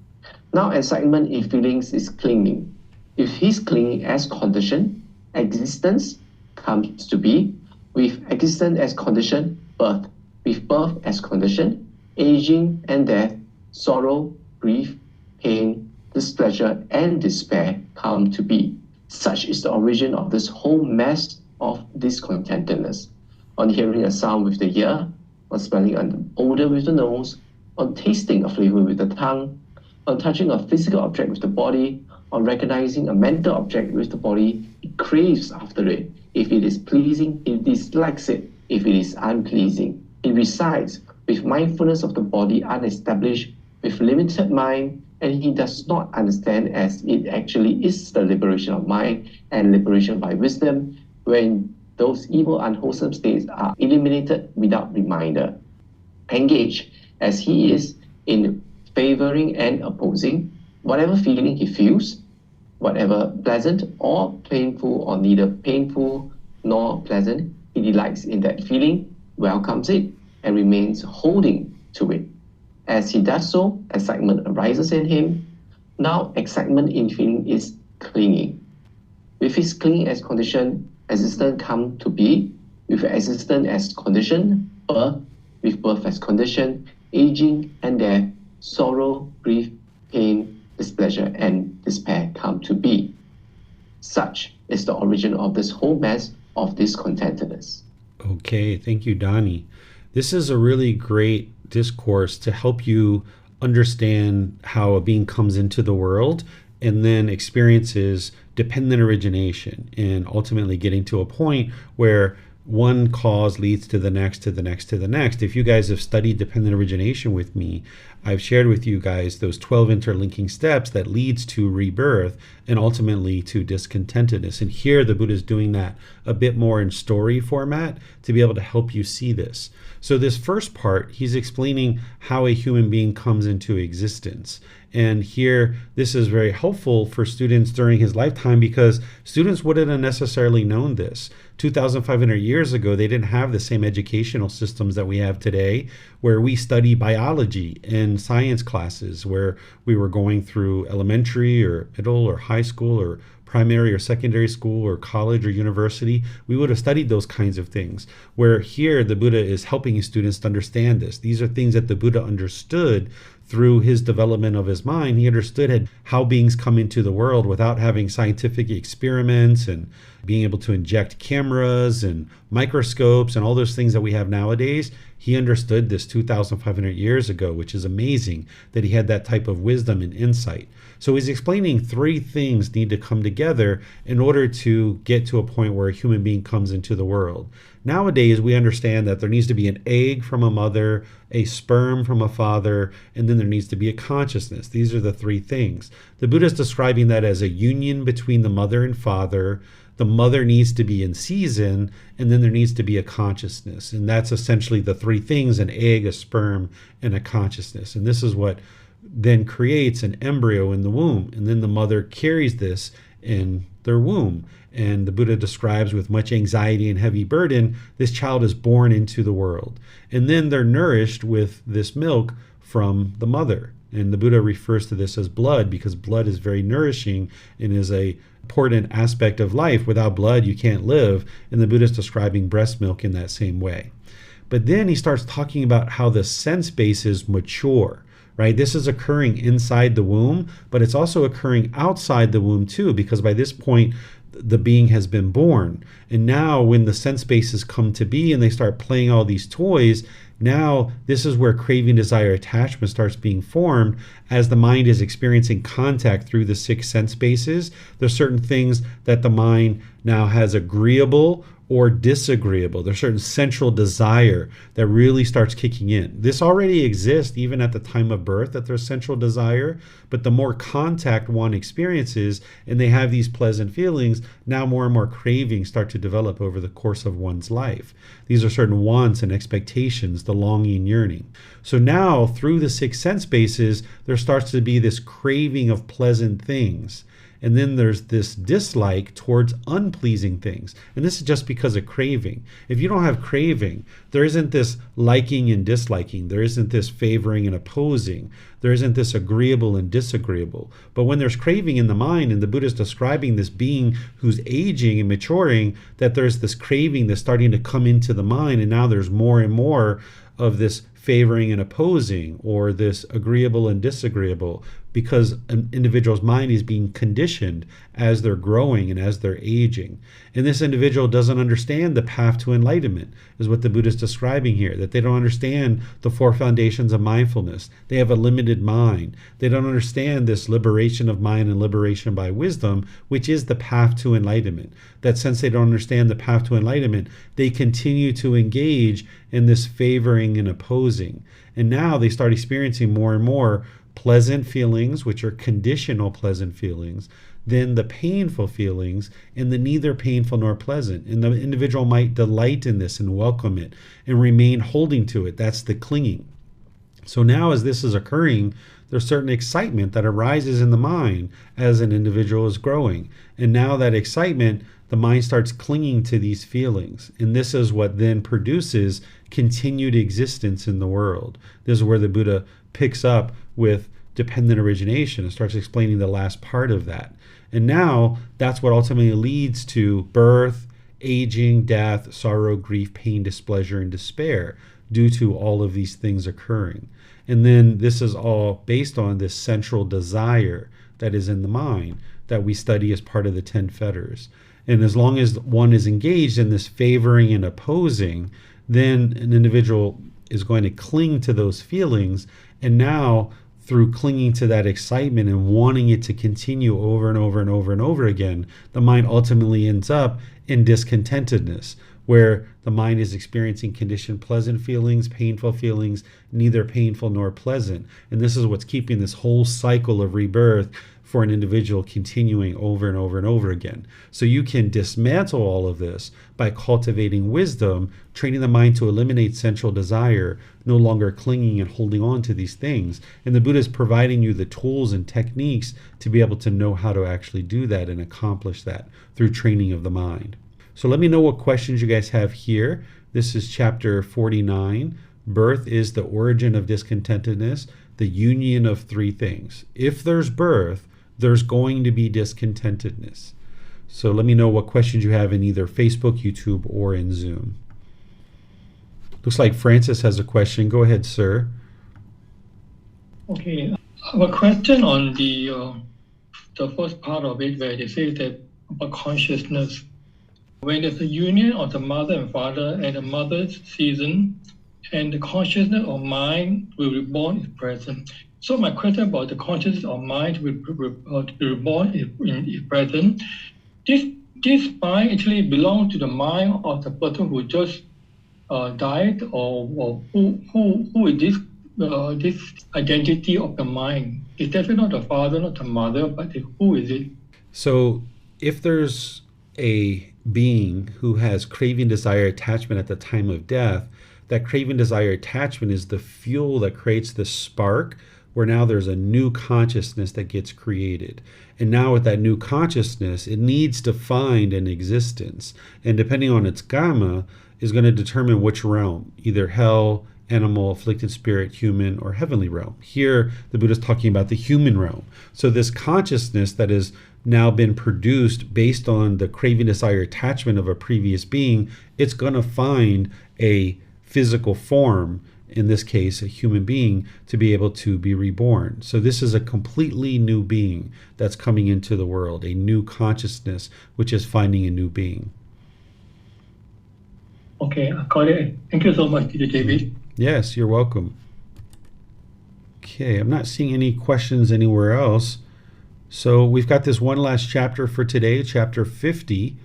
Speaker 4: Now, excitement in feelings is clinging. If he's clinging as condition, existence comes to be. With existence as condition, birth. With birth as condition, aging and death, sorrow, grief, pain, displeasure, and despair come to be. Such is the origin of this whole mess of discontentedness. On hearing a sound with the ear, on smelling an odor with the nose, on tasting a flavor with the tongue, on touching a physical object with the body, on recognizing a mental object with the body, he craves after it. If it is pleasing, he dislikes it. If it is unpleasing, he resides with mindfulness of the body unestablished, with limited mind, and he does not understand as it actually is the liberation of mind and liberation by wisdom, when those evil, unwholesome states are eliminated without reminder. Engaged as he is in favoring and opposing, whatever feeling he feels, Whatever pleasant or painful, or neither painful nor pleasant, he delights in that feeling, welcomes it, and remains holding to it. As he does so, excitement arises in him. Now, excitement in feeling is clinging. With his clinging as condition, existence come to be. With existence as condition, birth. With birth as condition, aging and death, sorrow, grief, pain, displeasure, and despair come to be. Such is the origin of this whole mess of discontentedness.
Speaker 2: Okay, thank you, Donnie. This is a really great discourse to help you understand how a being comes into the world and then experiences dependent origination, and ultimately getting to a point where one cause leads to the next, to the next, to the next. If you guys have studied dependent origination with me, I've shared with you guys those 12 interlinking steps that leads to rebirth and ultimately to discontentedness. And here the Buddha is doing that a bit more in story format to be able to help you see this. So this first part, he's explaining how a human being comes into existence. And here, this is very helpful for students during his lifetime, because students wouldn't have necessarily known this. 2,500 years ago, they didn't have the same educational systems that we have today, where we study biology in science classes, where we were going through elementary or middle or high school or primary or secondary school or college or university. We would have studied those kinds of things, where here the Buddha is helping his students to understand this. These are things that the Buddha understood through his development of his mind. He understood how beings come into the world without having scientific experiments and being able to inject cameras and microscopes and all those things that we have nowadays. He understood this 2,500 years ago, which is amazing that he had that type of wisdom and insight. So he's explaining 3 things need to come together in order to get to a point where a human being comes into the world. Nowadays, we understand that there needs to be an egg from a mother, a sperm from a father, and then there needs to be a consciousness. These are the 3 things. The Buddha is describing that as a union between the mother and father. The mother needs to be in season, and then there needs to be a consciousness. And that's essentially the 3 things: an egg, a sperm, and a consciousness. And this is what then creates an embryo in the womb. And then the mother carries this in their womb. And the Buddha describes with much anxiety and heavy burden, this child is born into the world. And then they're nourished with this milk from the mother. And the Buddha refers to this as blood, because blood is very nourishing and is a important aspect of life. Without blood, you can't live. And the Buddha is describing breast milk in that same way. But then he starts talking about how the sense bases mature. Right? This is occurring inside the womb, but it's also occurring outside the womb too, because by this point, the being has been born. And now when the sense bases come to be and they start playing all these toys, now this is where craving, desire, attachment starts being formed. As the mind is experiencing contact through the 6 sense bases, there's certain things that the mind now has agreeable or disagreeable. There's certain central desire that really starts kicking in. This already exists even at the time of birth, that there's central desire, but the more contact one experiences and they have these pleasant feelings, now more and more cravings start to develop over the course of one's life. These are certain wants and expectations, the longing, yearning. So now through the 6 sense bases, there starts to be this craving of pleasant things. And then there's this dislike towards unpleasing things. And this is just because of craving. If you don't have craving, there isn't this liking and disliking. There isn't this favoring and opposing. There isn't this agreeable and disagreeable. But when there's craving in the mind, and the Buddha is describing this being who's aging and maturing, that there's this craving that's starting to come into the mind, and now there's more and more of this favoring and opposing, or this agreeable and disagreeable, because an individual's mind is being conditioned as they're growing and as they're aging. And this individual doesn't understand the path to enlightenment, is what the Buddha is describing here, that they don't understand the 4 foundations of mindfulness. They have a limited mind. They don't understand this liberation of mind and liberation by wisdom, which is the path to enlightenment. That since they don't understand the path to enlightenment, they continue to engage in this favoring and opposing. And now they start experiencing more and more pleasant feelings, which are conditional pleasant feelings, then the painful feelings, and the neither painful nor pleasant. And the individual might delight in this and welcome it and remain holding to it. That's the clinging. So now as this is occurring, there's certain excitement that arises in the mind as an individual is growing. And now that excitement, the mind starts clinging to these feelings. And this is what then produces continued existence in the world. This is where the Buddha picks up with dependent origination and starts explaining the last part of that. And now that's what ultimately leads to birth, aging, death, sorrow, grief, pain, displeasure, and despair due to all of these things occurring. And then this is all based on this central desire that is in the mind that we study as part of the 10 fetters. And as long as one is engaged in this favoring and opposing, then an individual is going to cling to those feelings. And now, through clinging to that excitement and wanting it to continue over and over and over and over again, the mind ultimately ends up in discontentedness, where the mind is experiencing conditioned pleasant feelings, painful feelings, neither painful nor pleasant. And this is what's keeping this whole cycle of rebirth for an individual continuing over and over and over again. So you can dismantle all of this by cultivating wisdom, training the mind to eliminate central desire, no longer clinging and holding on to these things. And the Buddha is providing you the tools and techniques to be able to know how to actually do that and accomplish that through training of the mind. So let me know what questions you guys have here. This is chapter 49. Birth is the origin of discontentedness, the union of three things. If there's birth, there's going to be discontentedness. So let me know what questions you have in either Facebook, YouTube, or in Zoom. Looks like Francis has a question. Go ahead, sir.
Speaker 6: Okay, I have a question on the first part of it where they say that about consciousness. When there's a union of the mother and father at the mother's season, and the consciousness of mind will be born is present. So my question about the consciousness of mind will be reborn is present. This mind actually belongs to the mind of the person who just died, or who is this identity of the mind? It's definitely not the father, not the mother, but who is it?
Speaker 2: So if there's a being who has craving, desire, attachment at the time of death, that craving, desire, attachment is the fuel that creates the spark where now there's a new consciousness that gets created. And now with that new consciousness, it needs to find an existence. And depending on its gamma, is going to determine which realm, either hell, animal, afflicted spirit, human, or heavenly realm. Here, the Buddha is talking about the human realm. So this consciousness that has now been produced based on the craving, desire, attachment of a previous being, it's going to find a physical form, in this case, a human being, to be able to be reborn. So this is a completely new being that's coming into the world, a new consciousness, which is finding a new being.
Speaker 6: Okay, I got it. Thank you so much, Teacher David.
Speaker 2: Yes, you're welcome. Okay, I'm not seeing any questions anywhere else. So we've got this one last chapter for today, chapter 50.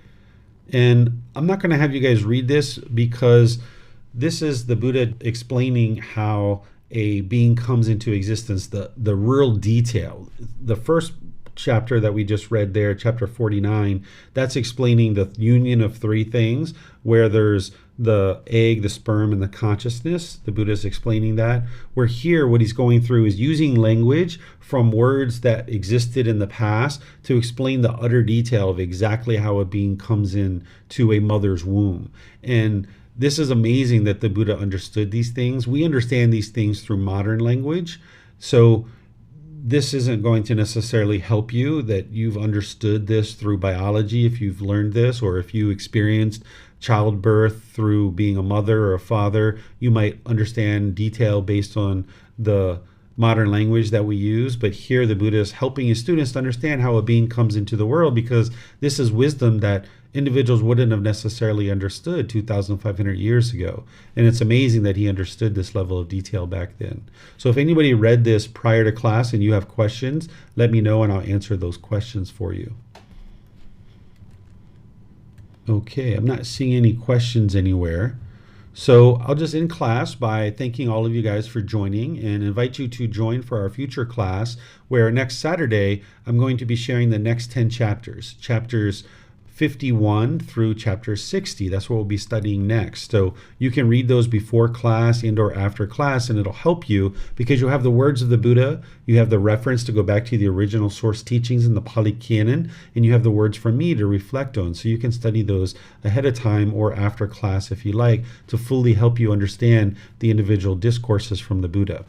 Speaker 2: And I'm not going to have you guys read this because this is the Buddha explaining how a being comes into existence, the real detail. The first chapter that we just read there, chapter 49, that's explaining the union of three things, where there's the egg, the sperm, and the consciousness. The Buddha is explaining that. Where here, what he's going through is using language from words that existed in the past to explain the utter detail of exactly how a being comes in to a mother's womb. And this is amazing that the Buddha understood these things. We understand these things through modern language. So this isn't going to necessarily help you that you've understood this through biology, if you've learned this, or if you experienced childbirth through being a mother or a father. You might understand detail based on the modern language that we use. But here the Buddha is helping his students to understand how a being comes into the world, because this is wisdom that individuals wouldn't have necessarily understood 2,500 years ago. And it's amazing that he understood this level of detail back then. So if anybody read this prior to class and you have questions, let me know and I'll answer those questions for you. Okay, I'm not seeing any questions anywhere. So I'll just end class by thanking all of you guys for joining and invite you to join for our future class, where next Saturday I'm going to be sharing the next 10 chapters, chapters 51 through chapter 60. That's what we'll be studying next. So you can read those before class and or after class, and it'll help you because you'll have the words of the Buddha, you have the reference to go back to the original source teachings in the Pali Canon, and you have the words from me to reflect on. So you can study those ahead of time or after class if you like to fully help you understand the individual discourses from the Buddha.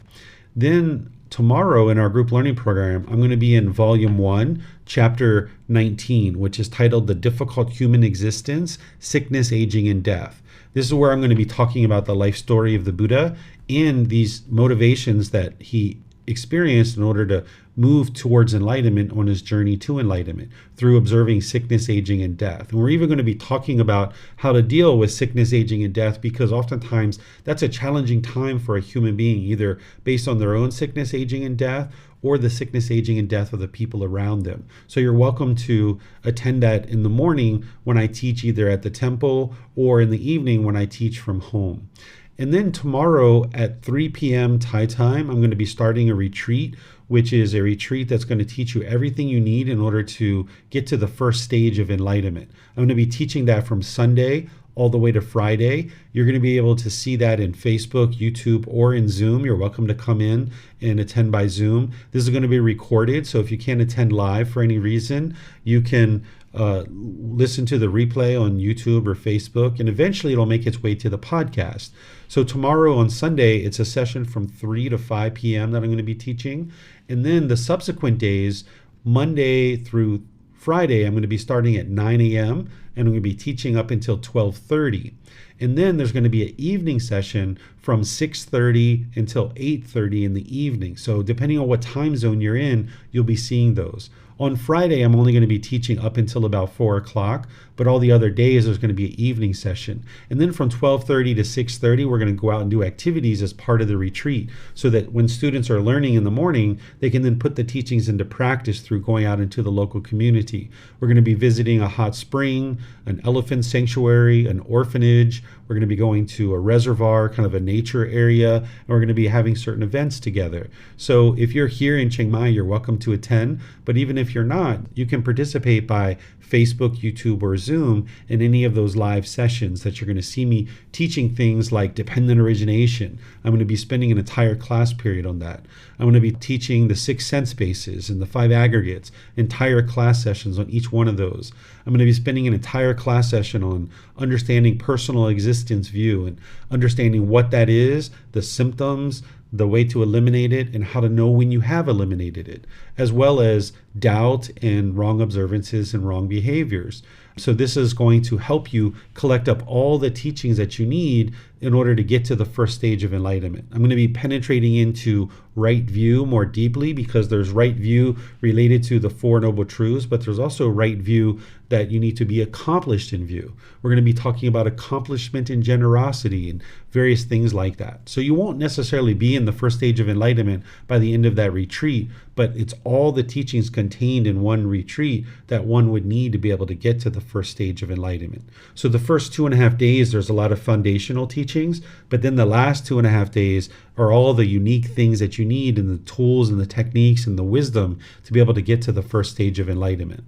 Speaker 2: Then tomorrow in our group learning program, I'm going to be in volume 1, chapter 19, which is titled The Difficult Human Existence, Sickness, Aging, and Death. This is where I'm going to be talking about the life story of the Buddha and these motivations that he experienced in order to move towards enlightenment on his journey to enlightenment through observing sickness, aging, and death. And we're even going to be talking about how to deal with sickness, aging, and death, because oftentimes that's a challenging time for a human being, either based on their own sickness, aging, and death, or the sickness, aging, and death of the people around them. So you're welcome to attend that in the morning when I teach either at the temple or in the evening when I teach from home. And then tomorrow at 3 p.m. Thai time, I'm going to be starting a retreat, which is a retreat that's going to teach you everything you need in order to get to the first stage of enlightenment. I'm going to be teaching that from Sunday all the way to Friday. You're going to be able to see that in Facebook, YouTube, or in Zoom. You're welcome to come in and attend by Zoom. This is going to be recorded, so if you can't attend live for any reason, you can listen to the replay on YouTube or Facebook, and eventually it'll make its way to the podcast. So tomorrow on Sunday, it's a session from 3 to 5 p.m. that I'm going to be teaching. And then the subsequent days, Monday through Friday, I'm going to be starting at 9 a.m. and I'm going to be teaching up until 12:30. And then there's going to be an evening session from 6:30 until 8:30 in the evening. So depending on what time zone you're in, you'll be seeing those. On Friday, I'm only going to be teaching up until about 4 o'clock, but all the other days there's going to be an evening session. And then from 12:30 to 6:30, we're going to go out and do activities as part of the retreat so that when students are learning in the morning, they can then put the teachings into practice through going out into the local community. We're going to be visiting a hot spring, an elephant sanctuary, an orphanage. We're going to be going to a reservoir, kind of a nature area, and we're going to be having certain events together. So if you're here in Chiang Mai, you're welcome to attend. But even if you're not, you can participate by Facebook, YouTube, or Zoom in any of those live sessions that you're going to see me teaching things like dependent origination. I'm going to be spending an entire class period on that. I'm going to be teaching the 6 sense bases and the 5 aggregates, entire class sessions on each one of those. I'm going to be spending an entire class session on understanding personal existence view and understanding what that is, the symptoms, the way to eliminate it, and how to know when you have eliminated it, as well as doubt and wrong observances and wrong behaviors. So this is going to help you collect up all the teachings that you need in order to get to the first stage of enlightenment. I'm going to be penetrating into right view more deeply because there's right view related to the 4 Noble Truths, but there's also right view that you need to be accomplished in view. We're going to be talking about accomplishment and generosity and various things like that. So you won't necessarily be in the first stage of enlightenment by the end of that retreat, but it's all the teachings contained in one retreat that one would need to be able to get to the first stage of enlightenment. So the first 2.5 days, there's a lot of foundational teachings, but then the last 2.5 days are all the unique things that you need and the tools and the techniques and the wisdom to be able to get to the first stage of enlightenment.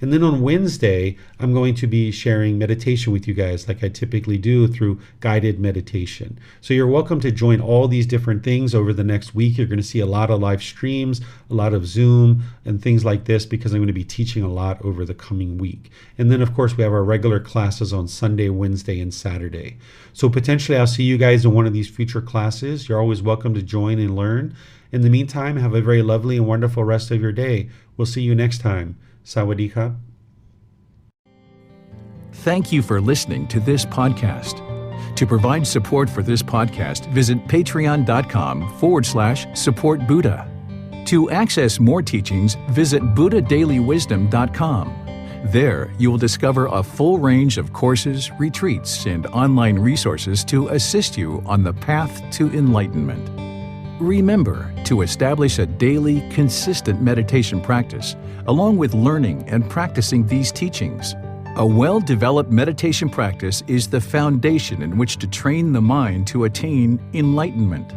Speaker 2: And then on Wednesday, I'm going to be sharing meditation with you guys like I typically do through guided meditation. So you're welcome to join all these different things over the next week. You're going to see a lot of live streams, a lot of Zoom and things like this because I'm going to be teaching a lot over the coming week. And then of course we have our regular classes on Sunday, Wednesday, and Saturday. So potentially I'll see you guys in one of these future classes. You're always welcome to join and learn. In the meantime, have a very lovely and wonderful rest of your day. We'll see you next time. Sawadee Ka.
Speaker 1: Thank you for listening to this podcast. To provide support for this podcast, visit patreon.com/support Buddha. To access more teachings, visit buddhadailywisdom.com. There, you will discover a full range of courses, retreats, and online resources to assist you on the path to enlightenment. Remember to establish a daily, consistent meditation practice, along with learning and practicing these teachings. A well-developed meditation practice is the foundation in which to train the mind to attain enlightenment.